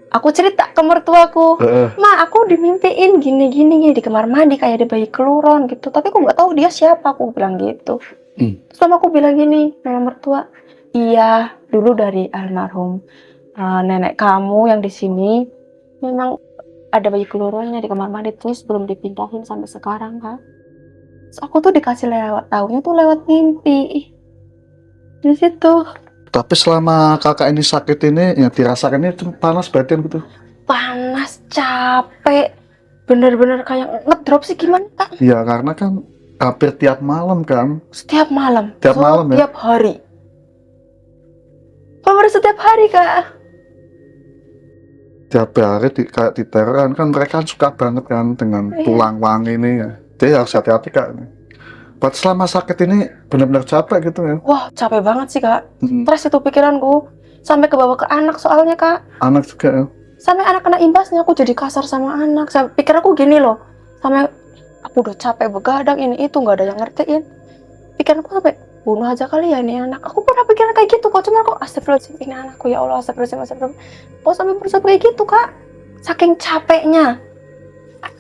Aku cerita ke mertuaku, "Ma, aku dimimpiin gini di kamar mandi kayak ada bayi keluron gitu, tapi aku nggak tahu dia siapa," aku bilang gitu. Terus aku bilang gini sama mertua, "Iya, dulu dari almarhum nenek kamu yang di sini memang ada bayi keloronya di kamar mandi terus belum dipindahin sampai sekarang Kak. Terus aku tuh dikasih tahunya tuh lewat mimpi di situ. Tapi selama kakak ini sakit ini, yang dirasakan itu panas badan gitu? Panas, capek, bener-bener kayak ngedrop sih gimana Kak? Ya karena kan hampir tiap malam kan. Setiap malam, Tiap malam ya? setiap hari. Hampir setiap hari Kak. Tiap hari kayak diteror kan mereka kan suka banget kan dengan Iya. tulang wangi ini ya. Jadi harus hati-hati kak. Buat selama sakit ini benar-benar capek gitu ya. Wah, capek banget sih Kak. Mm. Stres itu pikiranku. Sampai kebawa ke anak soalnya Kak. Anak juga ya. Sampai anak kena imbasnya aku jadi kasar sama anak. Sampai pikir aku gini loh. Sampai aku udah capek begadang ini itu nggak ada yang ngertiin. Pikiranku sampai bunuh aja kali ya ini anak. Aku pernah pikiran kayak gitu kok. Cuma aku astagfirullahaladzim ini anakku ya Allah astagfirullahaladzim. Kok sampai berusaha kayak gitu Kak. Saking capeknya.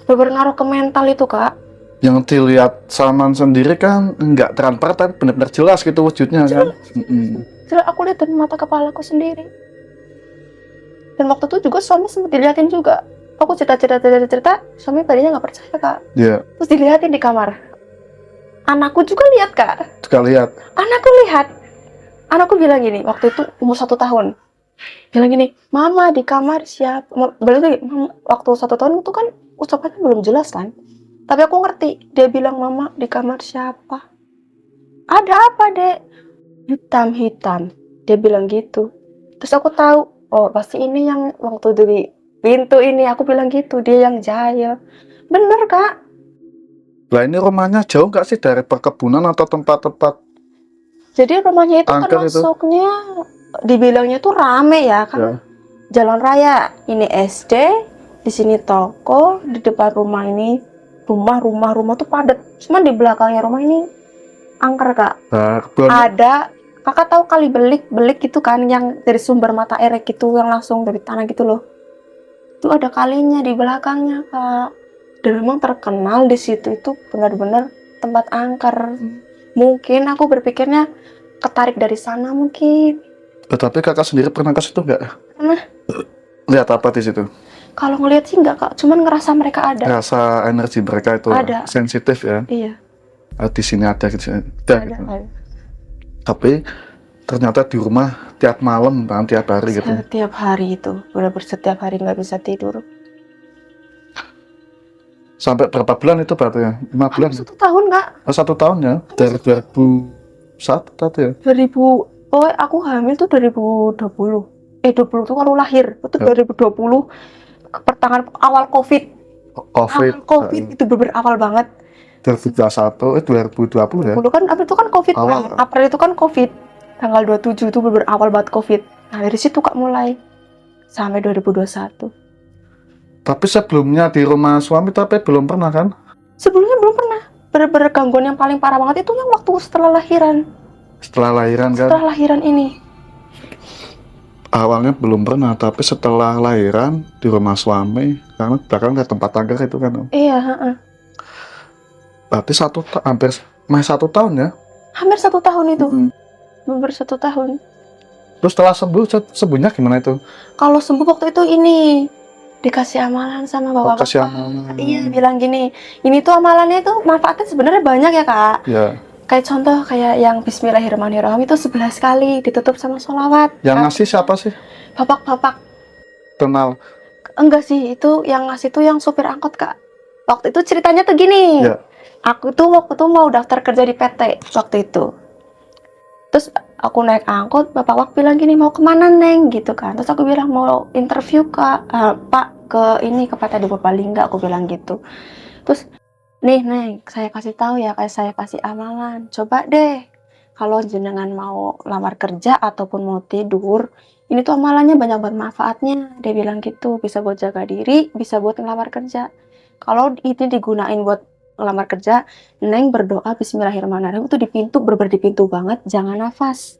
Berpengaruh ke mental itu Kak. Yang dilihat Salman sendiri kan nggak transparan tapi benar-benar jelas gitu wujudnya kan. Jelas aku lihat dari mata kepalaku sendiri. Dan waktu itu juga suami sempat dilihatin juga. Aku cerita, suami tadinya nggak percaya Kak. Iya. Terus dilihatin di kamar. Anakku juga lihat Kak. Juga lihat. Anakku lihat. Anakku bilang gini, waktu itu umur 1 tahun. Bilang gini, Mama di kamar siapa? Berarti waktu 1 tahun itu kan ucapannya belum jelas kan. Tapi aku ngerti, dia bilang Mama di kamar siapa? Ada apa dek? Hitam-hitam. Dia bilang gitu. Terus aku tahu, oh pasti ini yang waktu dari pintu ini, aku bilang gitu, dia yang jahil. Bener Kak. Lah ini rumahnya jauh nggak sih dari perkebunan atau tempat-tempat? Jadi rumahnya itu Angker itu. termasuknya, dibilangnya tuh rame ya kan. Ya. Jalan raya, ini SD, di sini toko, di depan rumah ini rumah tuh padat. Cuman di belakangnya rumah ini angker Kak. Nah, kebun. Ada, Kakak tahu kali belik gitu kan, yang dari sumber mata air gitu, yang langsung dari tanah gitu loh. Itu ada kalinya di belakangnya Kak. Dan memang terkenal di situ itu benar-benar tempat angker. Mungkin aku berpikirnya ketarik dari sana mungkin. Tapi kakak sendiri pernah ke situ nggak? Pernah. Lihat apa di situ? Kalau ngelihat sih enggak Kak, cuman ngerasa mereka ada. Rasa energi mereka itu Ada. sensitif ya. Iya. Di sini ada gitu. Gitu. Ada. Tapi ternyata di rumah tiap malam kan, tiap hari gitu. Setiap hari itu, benar-benar setiap hari nggak bisa tidur. Sampai berapa bulan itu berarti ya? 5 bulan? 1 tahun Kak. 1 tahun ya? Dari 2001 tadi ya? 2000, oh aku hamil tuh 2020. 20 tuh kalau lahir, itu Ya. 2020 pertengahan awal COVID. COVID. Awal COVID itu bener awal banget. 2021, 2020 ya? Dulu kan April itu kan COVID. Awal. April itu kan COVID. Tanggal 27 itu bener awal banget COVID. Nah dari situ Kak mulai sampai 2021. Tapi sebelumnya di rumah suami tapi belum pernah kan? Sebelumnya belum pernah. Bener-bener gangguan yang paling parah banget itu yang waktu setelah lahiran. Setelah lahiran kan? Setelah lahiran ini. Awalnya belum pernah, tapi setelah lahiran di rumah suami, karena belakang ada tempat tangga itu kan. Iya, Berarti hampir 1 tahun ya? hampir 1 tahun itu. Mm-mm. Hampir 1 tahun. Terus setelah sembuhnya gimana itu? Kalau sembuh waktu itu ini dikasih amalan sama bapak-bapak. Kasih amalan. Iya, bilang gini, ini tuh amalannya itu manfaatnya sebenarnya banyak ya Kak. Ya. Kayak contoh kayak yang Bismillahirrahmanirrahim itu 11 kali ditutup sama sholawat. Yang ngasih siapa sih? Bapak-bapak. Kenal. Enggak sih, itu yang ngasih tuh yang supir angkot Kak. Waktu itu ceritanya tuh gini. Ya. Aku tuh waktu itu mau daftar kerja di PT waktu itu. Terus aku naik angkot, bapak wak bilang gini, mau kemana Neng gitu kan. Terus aku bilang mau interview Pak ke ini ke PT di Purbalingga, aku bilang gitu. Terus nih Neng, saya kasih tahu ya, kayak saya kasih amalan. Coba deh, kalau jenengan mau lamar kerja ataupun mau tidur, ini tuh amalannya banyak banget manfaatnya. Dia bilang gitu, bisa buat jaga diri, bisa buat ngelamar kerja. Kalau ini digunain buat ngelamar kerja, Neng berdoa Bismillahirrahmanirrahim itu di pintu, bener-bener di pintu banget, jangan nafas.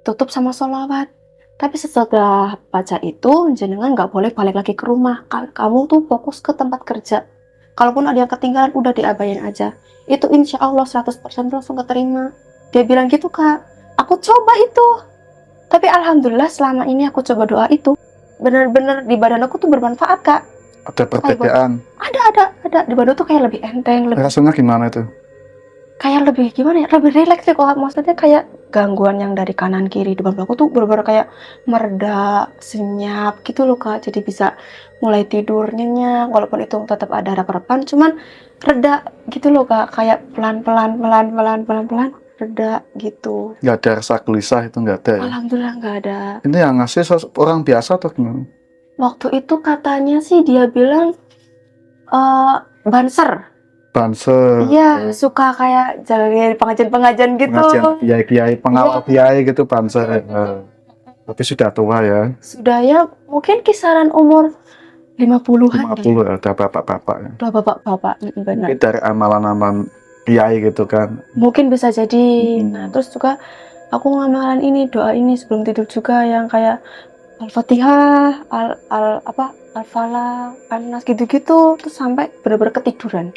Tutup sama sholawat. Tapi setelah baca itu, jenengan nggak boleh balik lagi ke rumah. Kamu tuh fokus ke tempat kerja. Kalaupun ada yang ketinggalan, udah diabain aja. Itu insya Allah 100% langsung keterima. Dia bilang gitu Kak. Aku coba itu. Tapi alhamdulillah selama ini aku coba doa itu, bener-bener di badan aku tuh bermanfaat, Kak. Ada perbedaan. Ada. Di badan tuh kayak lebih enteng, lebih Rasanya gimana itu? kayak lebih gimana ya? Lebih rileks sih, kok. Maksudnya kayak gangguan yang dari kanan kiri di badan aku tuh bener-bener kayak mereda, senyap gitu loh, Kak. Jadi bisa mulai tidur nyenyak, walaupun itu tetap ada rep-repan, cuman reda gitu loh, Kak. Kayak pelan-pelan reda gitu. Nggak ada rasa gelisah itu nggak ada ya? Alhamdulillah nggak ada. Ini yang ngasih orang biasa atau gimana? Waktu itu katanya sih dia bilang banser. Banser. Iya, suka kayak jalan pengajian-pengajian gitu. Pengajian kiai-kiai, pengawal kiai gitu banser. Tapi sudah tua ya. Sudah ya, mungkin kisaran umur 50-an. 50 ada bapak-bapak ya. Udah bapak-bapak, benar. Mungkin dari amalan-amalan kiai gitu kan. Mungkin bisa jadi. Nah, terus juga aku ngamalan ini, doa ini sebelum tidur juga yang kayak Al-Fatihah, Al-Falah, An-Nas gitu-gitu, terus sampai benar-benar ketiduran.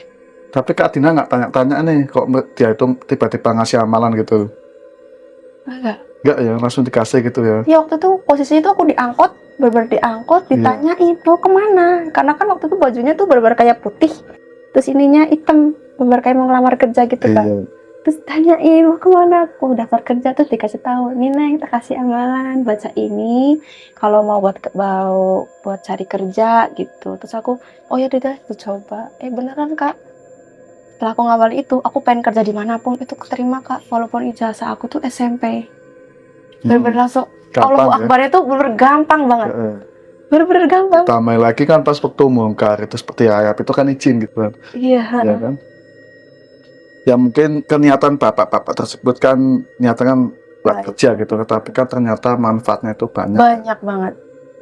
Tapi Kak Dina nggak tanya-tanya nih, kok dia itu tiba-tiba ngasih amalan gitu? Enggak. Nggak ya, langsung dikasih gitu ya? Ya waktu itu posisinya tuh aku diangkut, benar-benar diangkut, ditanyain mau kemana? Karena kan waktu itu bajunya tuh benar-benar kayak putih, terus ininya hitam, benar-benar kayak mau ngelamar kerja gitu kan. Iya. Terus tanyain mau kemana? Aku daftar kerja, terus dikasih tahu, nih Neng, kita kasih amalan baca ini, kalau mau buat cari kerja gitu. Terus aku, oh ya udah, aku coba. Beneran Kak. Setelah aku ngawal itu, aku pengen kerja dimanapun itu keterima Kak, walaupun ijazah aku tuh SMP. Bener-bener langsung Allahu Akbar itu bener-bener gampang banget. Bener-bener gampang. Tambah lagi kan pas waktu mungkar itu seperti ayat itu kan izin gitu kan. Iya. Ya kan? Ya mungkin keniatan bapak-bapak tersebut kan niatan buat kerja gitu, tapi kan ternyata manfaatnya itu banyak. Banyak banget.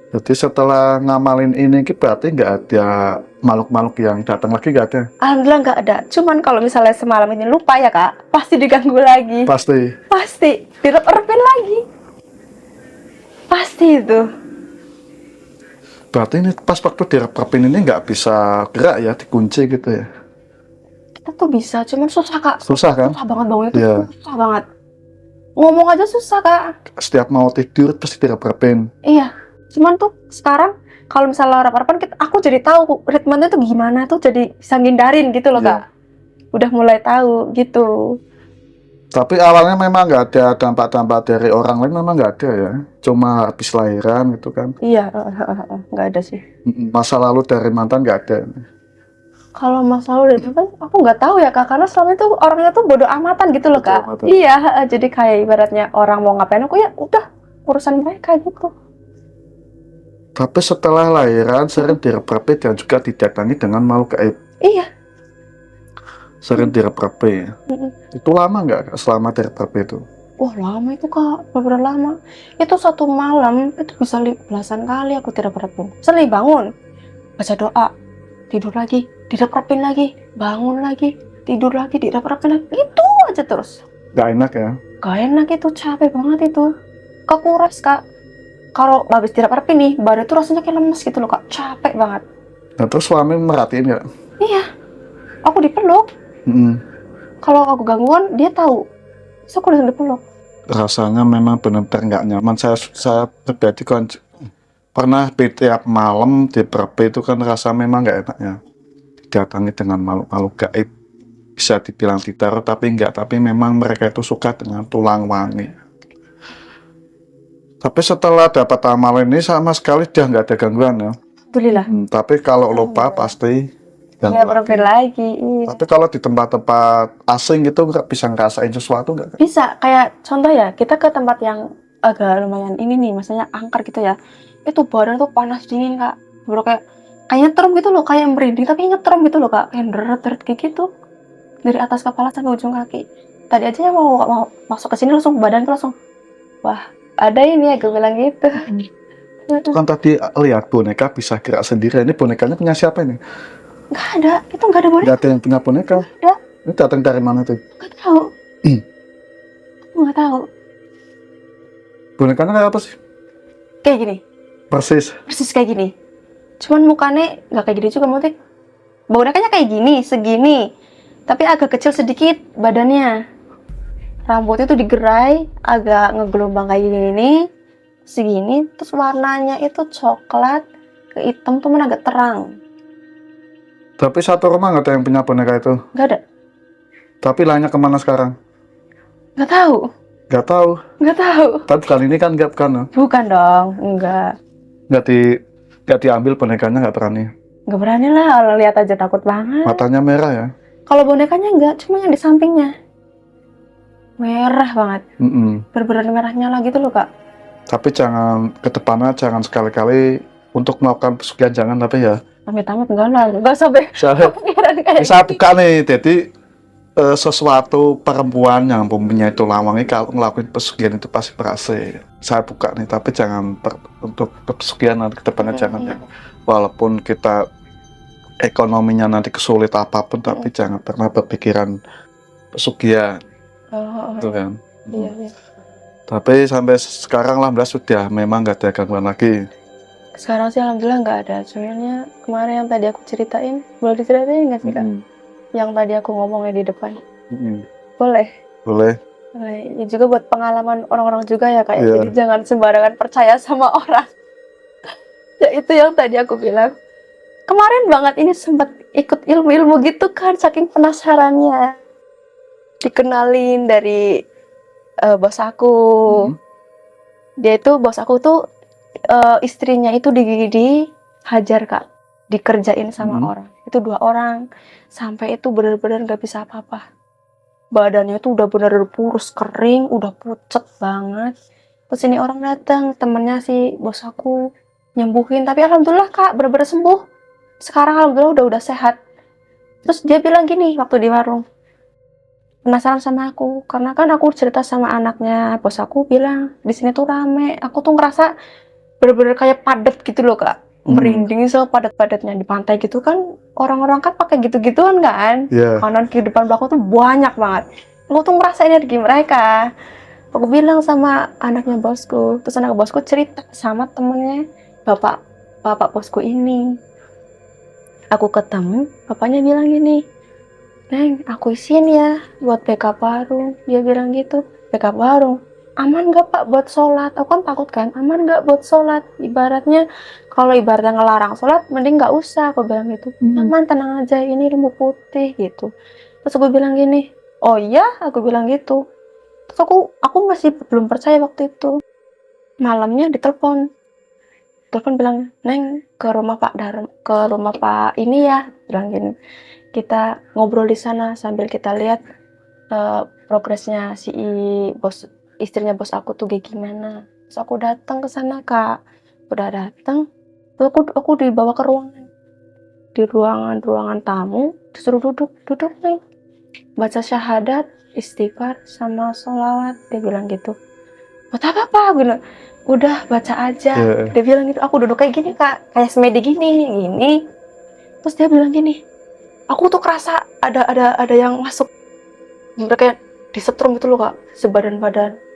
Jadi setelah ngamalin ini berarti nggak ada makhluk-makhluk yang datang lagi, nggak ada? Alhamdulillah nggak ada. Cuman kalau misalnya semalam ini lupa ya Kak, pasti diganggu lagi. Pasti direp-repin lagi. Pasti itu. Berarti ini pas waktu direp-repin ini nggak bisa gerak ya, dikunci gitu ya? Kita tuh bisa, cuman susah Kak. Susah kan? Susah banget bangunnya tuh, Iya. susah banget. Ngomong aja susah Kak. Setiap mau tidur pasti direp-repin. Iya. Cuman tuh sekarang kalau misalnya rep-repan aku jadi tahu ritmenya tuh gimana tuh, jadi bisa ngindarin gitu loh Kak. Udah mulai tahu gitu. Tapi awalnya memang nggak ada dampak-dampak dari orang lain, memang nggak ada ya. Cuma habis lahiran gitu kan. Iya, nggak ada sih. Masa lalu dari mantan nggak ada. Kalau masa lalu dari mantan aku nggak tahu ya Kak, karena selama itu orangnya tuh bodo amatan gitu loh Kak. Iya, jadi kayak ibaratnya orang mau ngapain aku ya udah urusan mereka gitu. Tapi setelah lahiran sering direp-repin dan juga didatangi dengan makhluk gaib. Iya. Sering direp-repin. Itu lama nggak selama direp-repin itu? Wah lama itu Kak, bener-bener lama. Itu satu malam itu bisa belasan kali aku direp-repin. Sering bangun, baca doa, tidur lagi, direp-repin lagi, bangun lagi, tidur lagi, direp-repin lagi. Itu aja terus. Gak enak ya? Gak enak itu, capek banget itu. Kekuras Kak. Kalau habis direp-repin nih, badan tuh rasanya kayak lemes gitu loh Kak, capek banget. Nah terus suami merhatiin nggak? Iya, aku dipeluk. Kalau aku gangguan, dia tahu. So aku udah dipeluk. Rasanya memang benar-benar nggak nyaman. Saya pribadi kan pernah tiap malam di berpe itu kan rasa memang nggak enak ya. Didatangi dengan makhluk gaib. Bisa dibilang ditaruh tapi enggak. Tapi memang mereka itu suka dengan tulang wangi. Tapi setelah dapat amal ini sama sekali dia nggak ada gangguan ya. Alhamdulillah. Tapi kalau lupa pasti nggak lagi. Tapi kalau di tempat-tempat asing itu nggak bisa ngerasain sesuatu nggak? Bisa, kayak contoh ya, kita ke tempat yang agak lumayan ini nih, maksudnya angker gitu ya. Itu badan tuh panas dingin Kak. Baru kayak nyetrum gitu loh, kayak merinding tapi nyetrum gitu loh Kak, kayak deret-deret kayak gitu. Dari atas kepala sampai ujung kaki. Tadi aja mau masuk ke sini langsung badan tuh langsung, wah ada ini ya, gue bilang gitu. Kan tadi lihat boneka bisa gerak sendiri. Ini bonekanya punya siapa ini? Nggak ada, itu nggak ada boneka. Nggak ada yang punya boneka? Nggak ada. Ini datang dari mana tuh? Nggak tahu. Aku nggak tahu. Bonekanya kayak apa sih? Kayak gini. Persis kayak gini. Cuman mukanya nggak kayak gini juga, maksudnya bonekanya kayak gini, segini. Tapi agak kecil sedikit badannya. Rambutnya tuh digerai, agak ngegelombang kayak gini. segini, terus warnanya itu coklat ke hitam tuh agak terang. Tapi satu rumah nggak ada yang punya boneka itu. Nggak ada. Tapi lainnya kemana sekarang? Nggak tahu. Nggak tahu. Nggak tahu. Tapi kali ini kan nggak kan? Bukan dong, enggak. Nggak diambil bonekanya, nggak berani. Nggak berani lah, kalau lihat aja takut banget. Matanya merah ya. Kalau bonekanya enggak, cuma yang di sampingnya. Merah banget. Bener-bener merah nyala gitu loh, Kak. Tapi jangan ke depannya, jangan sekali-kali untuk melakukan pesugihan, jangan. Tapi ya Amit-amit enggak lah, enggak sampai kepikiran kayak saya gitu. buka nih, jadi sesuatu perempuan yang punya itu lawang ini kalau ngelakuin pesugihan itu pasti berhasil. Saya buka nih, tapi jangan untuk pesugihan nanti ke depannya jangan ya. Walaupun kita ekonominya nanti kesulit apapun, tapi jangan pernah berpikiran pesugihan. Gitu kan. Iya, iya. Tapi sampai sekarang alhamdulillah sudah memang nggak ada gangguan lagi. Sekarang sih alhamdulillah nggak ada. Soalnya kemarin yang tadi aku ceritain, boleh diceritain nggak sih, Kak? Yang tadi aku ngomongnya di depan. Boleh? Boleh. Boleh. Ya juga buat pengalaman orang-orang juga ya, Kak. Iya. Jadi jangan sembarangan percaya sama orang. Ya itu yang tadi aku bilang. Kemarin banget ini sempat ikut ilmu-ilmu gitu kan, saking penasarannya. Dikenalin dari bos aku. Dia itu bos aku tuh istrinya itu dihajar, Kak, dikerjain sama orang. Itu 2 orang, sampai itu benar-benar nggak bisa apa-apa. Badannya tuh udah benar-benar kurus kering, udah pucet banget. Terus ini orang datang, temennya si bos aku nyembuhin, tapi alhamdulillah, Kak, benar-benar sembuh. Sekarang alhamdulillah udah sehat. Terus dia bilang gini waktu di warung, penasaran sama aku, karena kan aku cerita sama anaknya bos aku, bilang di sini tuh rame. Aku tuh ngerasa bener-bener kayak padat gitu loh, Kak. Merinding so padat-padatnya di pantai gitu kan, orang-orang kan pakai gitu-gituan kan. Kanan kiri depan belakang tuh banyak banget. Aku tuh ngerasa energi mereka. Aku bilang sama anaknya bosku, terus anak bosku cerita sama temennya bapak bosku ini. Aku ketemu, bapaknya bilang gini, Neng, aku isiin ya buat backup warung. Dia bilang gitu, backup warung. Aman gak, Pak, buat sholat? Aku kan takut kan, aman gak buat sholat? Ibaratnya, kalau ibaratnya ngelarang sholat, mending gak usah, aku bilang gitu. Aman, tenang aja, ini ilmu putih, gitu. Terus aku bilang gini, oh iya? Aku bilang gitu. Terus aku masih belum percaya waktu itu. Malamnya ditelepon bilang, Neng, ke rumah Pak ini ya, bilang gini. Kita ngobrol di sana sambil kita lihat progresnya si istrinya bos aku tuh kayak gimana. Terus aku datang ke sana, Kak. Udah datang, terus aku dibawa ke ruangan. Di ruangan tamu, disuruh duduk nih. Baca syahadat, istighfar sama sholawat, dia bilang gitu. Buat apa, Pak? Gue bilang, udah baca aja. Dia bilang gitu. Aku duduk kayak gini, Kak, kayak semedi gini. Terus dia bilang gini, aku tuh kerasa ada yang masuk, kayak disetrum gitu loh, Kak, sebadan-badan.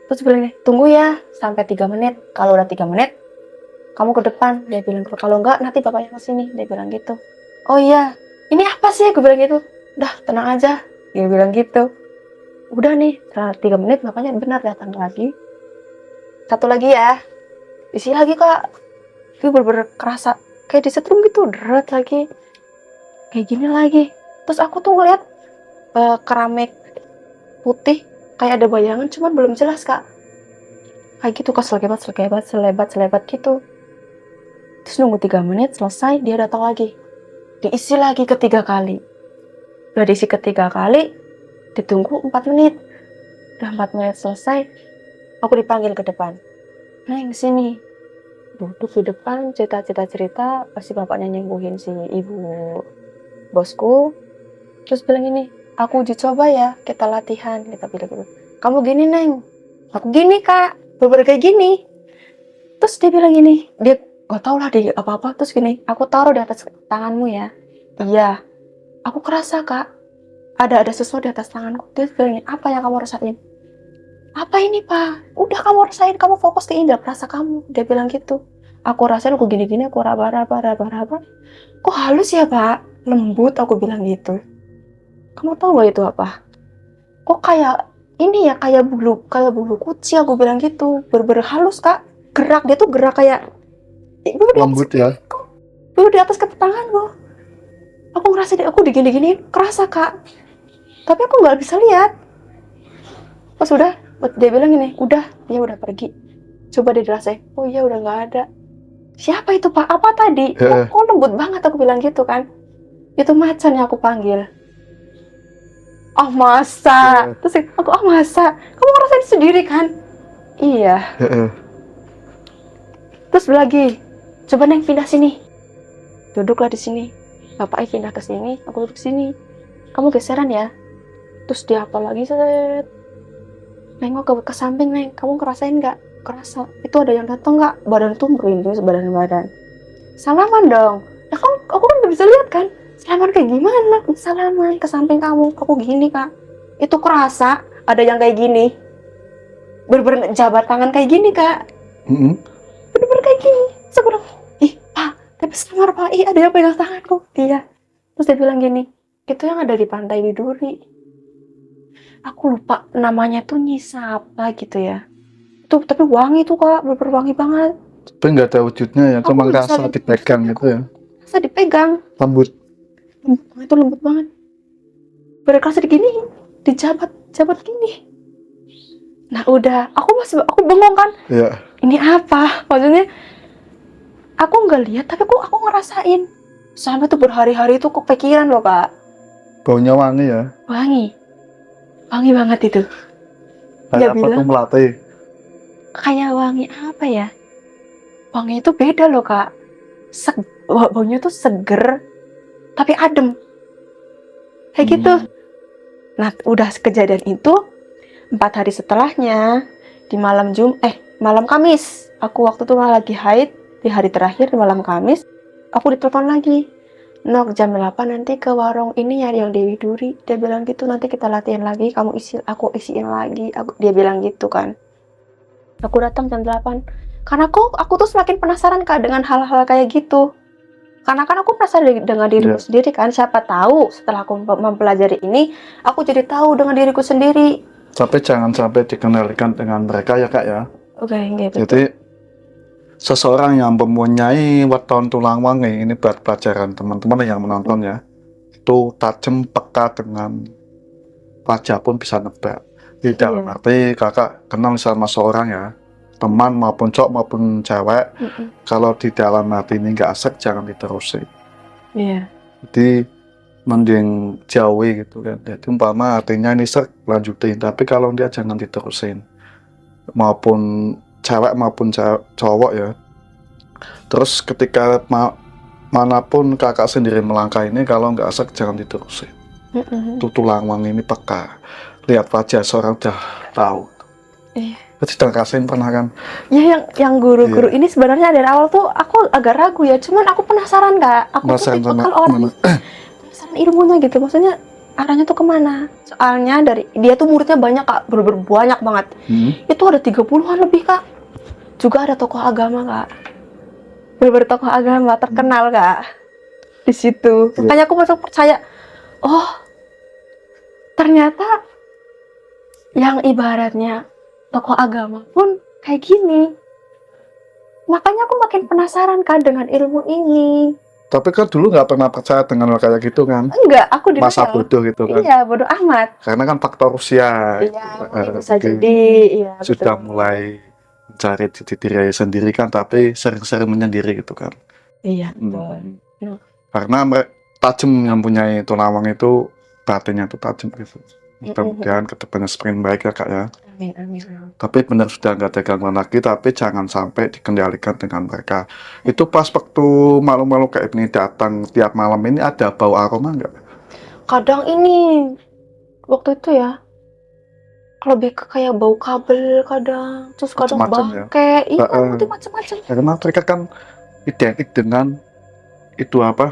Terus bilang nih, tunggu ya sampai 3 menit. Kalau udah 3 menit, kamu ke depan. Dia bilang, kalau enggak nanti bapaknya ke sini. Dia bilang gitu. Oh iya, ini apa sih? Gue bilang gitu. Udah, tenang aja. Dia bilang gitu. Udah nih, setelah 3 menit bapaknya benar datang lagi. Satu lagi ya, isi lagi, Kak. Itu bener-bener kerasa kayak disetrum gitu, deret lagi. Kayak gini lagi. Terus aku tuh ngeliat keramik putih kayak ada bayangan, cuman belum jelas, Kak. Kayak gitu, Kak, selebat gitu. Terus nunggu 3 menit selesai, dia datang lagi. Diisi lagi ketiga kali. Udah diisi ketiga kali, ditunggu 4 menit. Udah 4 menit selesai, aku dipanggil ke depan. Neng, sini. Duduk di depan, cerita, pasti bapaknya nyembuhin si ibu bosku. Terus bilang gini, aku uji coba ya, kita latihan. Kita bilang gitu. Kamu gini, Neng. Aku gini, Kak. Bener-bener kayak gini. Terus dia bilang gini, dia gak tau lah dia apa-apa. Terus gini, aku taruh di atas tanganmu ya. Iya. Aku kerasa, Kak, ada sesuatu di atas tanganku. Dia bilang, apa yang kamu rasain? Apa ini, Pak? Udah kamu rasain, kamu fokus ke indera perasa kamu. Dia bilang gitu. Aku rasain, aku gini-gini, aku raba-raba. Kok halus ya, Pak? Lembut, aku bilang gitu. Kamu tahu gak itu apa? Kok kayak ini ya, kayak bulu kucing, aku bilang gitu. Bener-bener halus, Kak. gerak, dia tuh gerak kayak Lembut ya. di atas tanganku. Aku ngerasa aku digini-gini, kerasa Kak. Tapi aku nggak bisa lihat. Pas udah, dia bilang gini, udah, dia udah pergi. Coba dia dirasain, oh iya udah nggak ada. Siapa itu Pak? Apa tadi? Kok lembut banget, aku bilang gitu kan. Itu macan yang aku panggil. Oh masa? Terus aku, oh masa? Kamu ngerasain sendiri kan? Iya. Terus lagi, coba Neng pindah sini. Duduklah di sini. Bapaknya pindah ke sini, aku duduk sini. Kamu geseran ya? Terus dia apa lagi? Set. Nengok ke samping, Neng. Kamu ngerasain nggak? Kerasa. Itu ada yang datang nggak? Badan tuh merinding sebadan-badan. Salaman dong. Ya kan, aku kan nggak bisa lihat kan. Salaman kayak gimana? Salaman ke samping kamu. Aku gini Kak. Itu kerasa ada yang kayak gini. Bener-bener jabat tangan kayak gini Kak. Bener-bener kayak gini. Terus aku bilang, ih Pak, tapi samar Pak. Ih ada yang pegang tanganku. Iya. Terus dia bilang gini, itu yang ada di Pantai Widuri. Aku lupa namanya tuh Nyisa apa gitu ya. Itu tapi wangi tuh Kak, bener-bener wangi banget. Tapi nggak ada wujudnya ya, cuma rasa dipegang gitu ya. Rasa dipegang. Lembut. Itu lembut banget. Berkerasa digini, dijabat gini. Nah udah, aku bengong kan. Iya. Ini apa? Maksudnya, aku nggak lihat, tapi aku ngerasain. Sampai tuh berhari-hari itu kepikiran loh Kak. Baunya wangi ya. Wangi banget itu. Kayak apa tuh melati? Kayak wangi apa ya? Wangi itu beda loh Kak. Baunya tuh seger, tapi adem. Kayak gitu. Nah udah kejadian itu, 4 hari setelahnya, di malam Kamis. Aku waktu itu malah lagi haid, di hari terakhir di malam Kamis, aku ditelepon lagi. Nok jam 8 nanti ke warung ini ya yang Dewi Duri. Dia bilang gitu, nanti kita latihan lagi, aku isiin lagi. Dia bilang gitu kan. Aku datang jam 8. Karena aku tuh semakin penasaran Kak dengan hal-hal kayak gitu. Karena kan aku penasaran dengan diriku sendiri kan. Siapa tahu setelah aku mempelajari ini, aku jadi tahu dengan diriku sendiri. Tapi jangan sampai dikendalikan dengan mereka ya Kak ya. Oke, betul. Jadi seseorang yang mempunyai weton tulang wangi, ini buat pelajaran teman-teman yang menonton ya, itu tajam peka dengan wajah pun bisa nebak. Di dalam arti kakak kenal sama seorang ya, teman maupun cowok maupun cewek, kalau di dalam hati ini nggak asik jangan diterusin. Iya. Jadi mending jauhi gitu kan. Jadi umpama artinya ini lanjutin, tapi kalau dia jangan diterusin. Maupun cewek maupun cowok ya. Terus ketika manapun kakak sendiri melangkah ini, kalau nggak asik jangan diterusin. Itu tulang wangi ini peka. Lihat wajah seorang udah tahu. Iya. Tidak kasihin pernah kan? Ya yang guru-guru ini sebenarnya dari awal tuh aku agak ragu ya. Cuman aku penasaran Kak. Aku tuh kalau orang penasaran ilmunya gitu. Maksudnya arahnya tuh kemana? Soalnya dia tuh muridnya banyak Kak, bener-bener banyak banget. Itu ada 30-an lebih Kak. Juga ada tokoh agama Kak. Bener-bener tokoh agama terkenal Kak. Di situ. Makanya aku masuk percaya. Oh, ternyata yang ibaratnya tokoh agama pun kayak gini. Makanya aku makin penasaran kan dengan ilmu ini. Tapi kan dulu nggak pernah percaya dengan kayak gitu kan? Enggak, aku masa bodoh gitu kan? Iya, bodoh amat. Karena kan faktor usia. Iya, bisa jadi. Iya, sudah betul. Mulai mencari diri sendiri kan, tapi sering-sering menyendiri gitu kan? Iya, betul. Karena tajam yang punya tulang wangi itu, batinnya itu tajam gitu. Mudah-mudahan kedepannya semakin baik ya Kak ya. Amin. Tapi benar sudah nggak ada gangguan lagi, tapi jangan sampai dikendalikan dengan mereka. Itu pas waktu malu-malu kayak ini datang tiap malam ini ada bau aroma nggak? Kadang ini waktu itu ya lebih ke kayak bau kabel kadang, terus kadang bangke, iya macam-macam. Karena mereka kan identik dengan itu apa?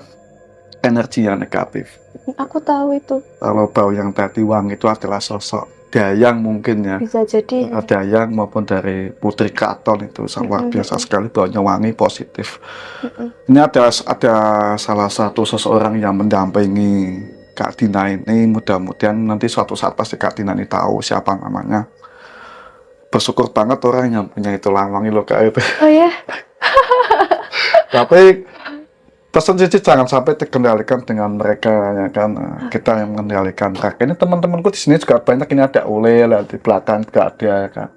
Energi yang negatif. Aku tahu itu. Kalau bau yang tadi wangi itu adalah sosok Dayang mungkin ya. Bisa jadi. Dayang maupun dari Putri Katon itu luar biasa sekali, baunya wangi positif. Ini ada salah satu seseorang yang mendampingi Kak Dina ini. Mudah-mudahan nanti suatu saat pasti Kak Dina ini tahu siapa namanya. bersyukur banget orang yang punya tulang wangi loh Kak itu. Oh ya, Tapi pesan Cici jangan sampai terkendalikan dengan mereka ya kan. Nah, kita yang mengendalikan mereka. Ini teman-temanku di sini juga banyak, ini ada Ule lah di belakang juga ada ya kan.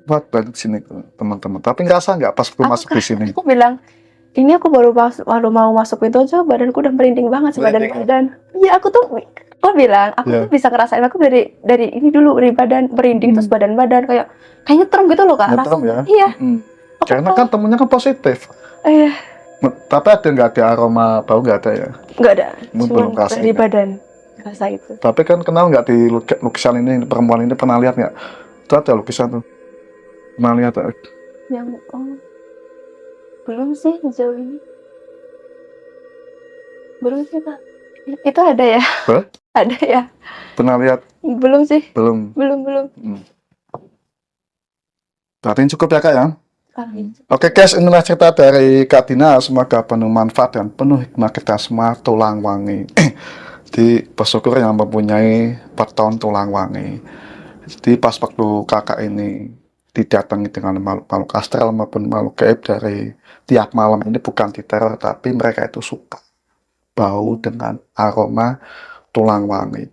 Buat banyak di sini teman-teman. Tapi ngerasa nggak pas aku masuk di sini? aku bilang, ini aku baru mau masuk itu aja badanku udah merinding banget Merinding. badan. Iya, aku bilang, aku Iya. tuh bisa ngerasain aku dari ini dulu, dari badan merinding terus badan kayak nyetrum gitu loh Kak, Nyetrum ya? Iya. Mm. Aku Karena tuh- kan temennya kan positif. Iya, Tapi ada nggak ada aroma bau, nggak ada ya? nggak ada, Belum cuma ngerasain dari ya? badan rasa itu. Tapi kan kenal nggak di lukisan ini, perempuan ini pernah lihat nggak? Itu ada lukisan tuh. Pernah lihat? Yang belum sih sejauh ini, belum sih Kak. Itu ada ya? Hah? Ada ya? Pernah lihat? Belum sih, Belum. belum. Berarti cukup ya Kak ya? Kali. Oke guys, inilah cerita dari Kak Dina. Semoga penuh manfaat dan penuh hikmah kita semua. Tulang wangi. Jadi bersyukur yang mempunyai weton tulang wangi. Jadi pas waktu kakak ini didatangi dengan makhluk astral maupun makhluk gaib dari tiap malam ini bukan diteror, tapi mereka itu suka bau dengan aroma tulang wangi.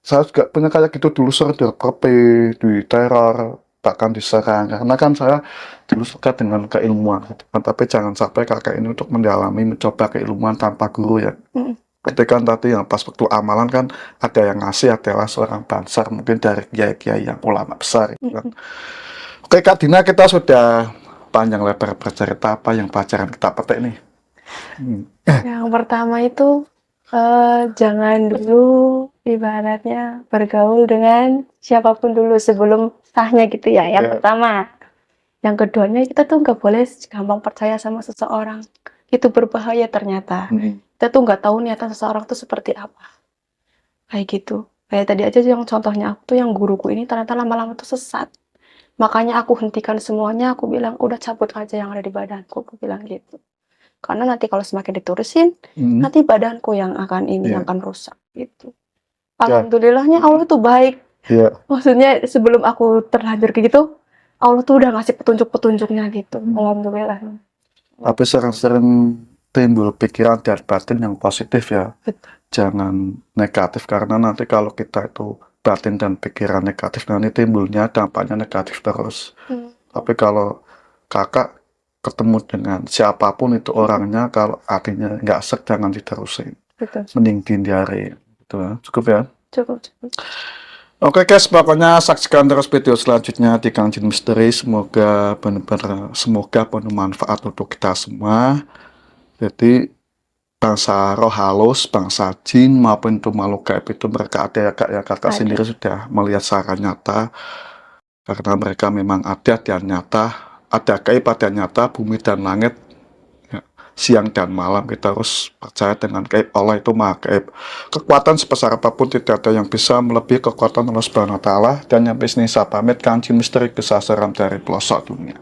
Saya juga punya kayak gitu dulu, sering di teror, bahkan diserang, karena kan saya dulu suka dengan keilmuan gitu kan. Tapi jangan sampai kakak ini untuk mencoba keilmuan tanpa guru ya. Itu kan tadi yang pas waktu amalan kan ada yang ngasih adalah seorang bansar, mungkin dari kiai-kiai yang ulama besar gitu kan. Oke Kak Dina, kita sudah panjang lebar bercerita, apa yang pelajaran kita petik nih? Yang pertama itu jangan dulu ibaratnya bergaul dengan siapapun dulu sebelum sahnya gitu ya. Yang Ya. pertama. Yang keduanya kita tuh nggak boleh gampang percaya sama seseorang. Itu berbahaya ternyata. Kita tuh nggak tahu niatan seseorang tuh seperti apa. Kayak gitu. Kayak tadi aja yang contohnya aku tuh yang guruku ini ternyata lama-lama tuh sesat. Makanya aku hentikan semuanya, aku bilang udah cabut aja yang ada di badanku, aku bilang gitu. Karena nanti kalau semakin diturusin, nanti badanku yang akan yang akan rusak gitu. Alhamdulillahnya Allah tuh baik. Iya. Maksudnya sebelum aku terlanjur kayak gitu, Allah tuh udah ngasih petunjuk-petunjuknya gitu. Alhamdulillah. Tapi sering-sering timbul pikiran dan batin yang positif ya. Betul. Jangan negatif, karena nanti kalau kita itu batin dan pikiran negatif, nanti timbulnya dampaknya negatif terus. Tapi kalau kakak ketemu dengan siapapun itu orangnya, kalau artinya nggak sek, jangan diterusin. Betul. Mending dihindari. Gitu ya. Cukup ya? Cukup. Oke guys, pokoknya saksikan terus video selanjutnya di Kang Jin Misteri. Semoga benar-benar penuh manfaat untuk kita semua. Jadi bangsa roh halus, bangsa jin maupun itu makhluk gaib itu mereka ada ya Kak ya. Kakak sendiri sudah melihat secara nyata, karena mereka memang ada dan nyata. Ada gaib, ada nyata, bumi dan langit, ya, siang dan malam. Kita harus percaya dengan gaib. Allah itu maha gaib. Kekuatan sebesar apapun tidak ada yang bisa melebihi kekuatan Allah Subhanahu wa Ta'ala. Dan yang bisnis saya pamit, Kang Jin Misteri, kesasaran dari pelosok dunia.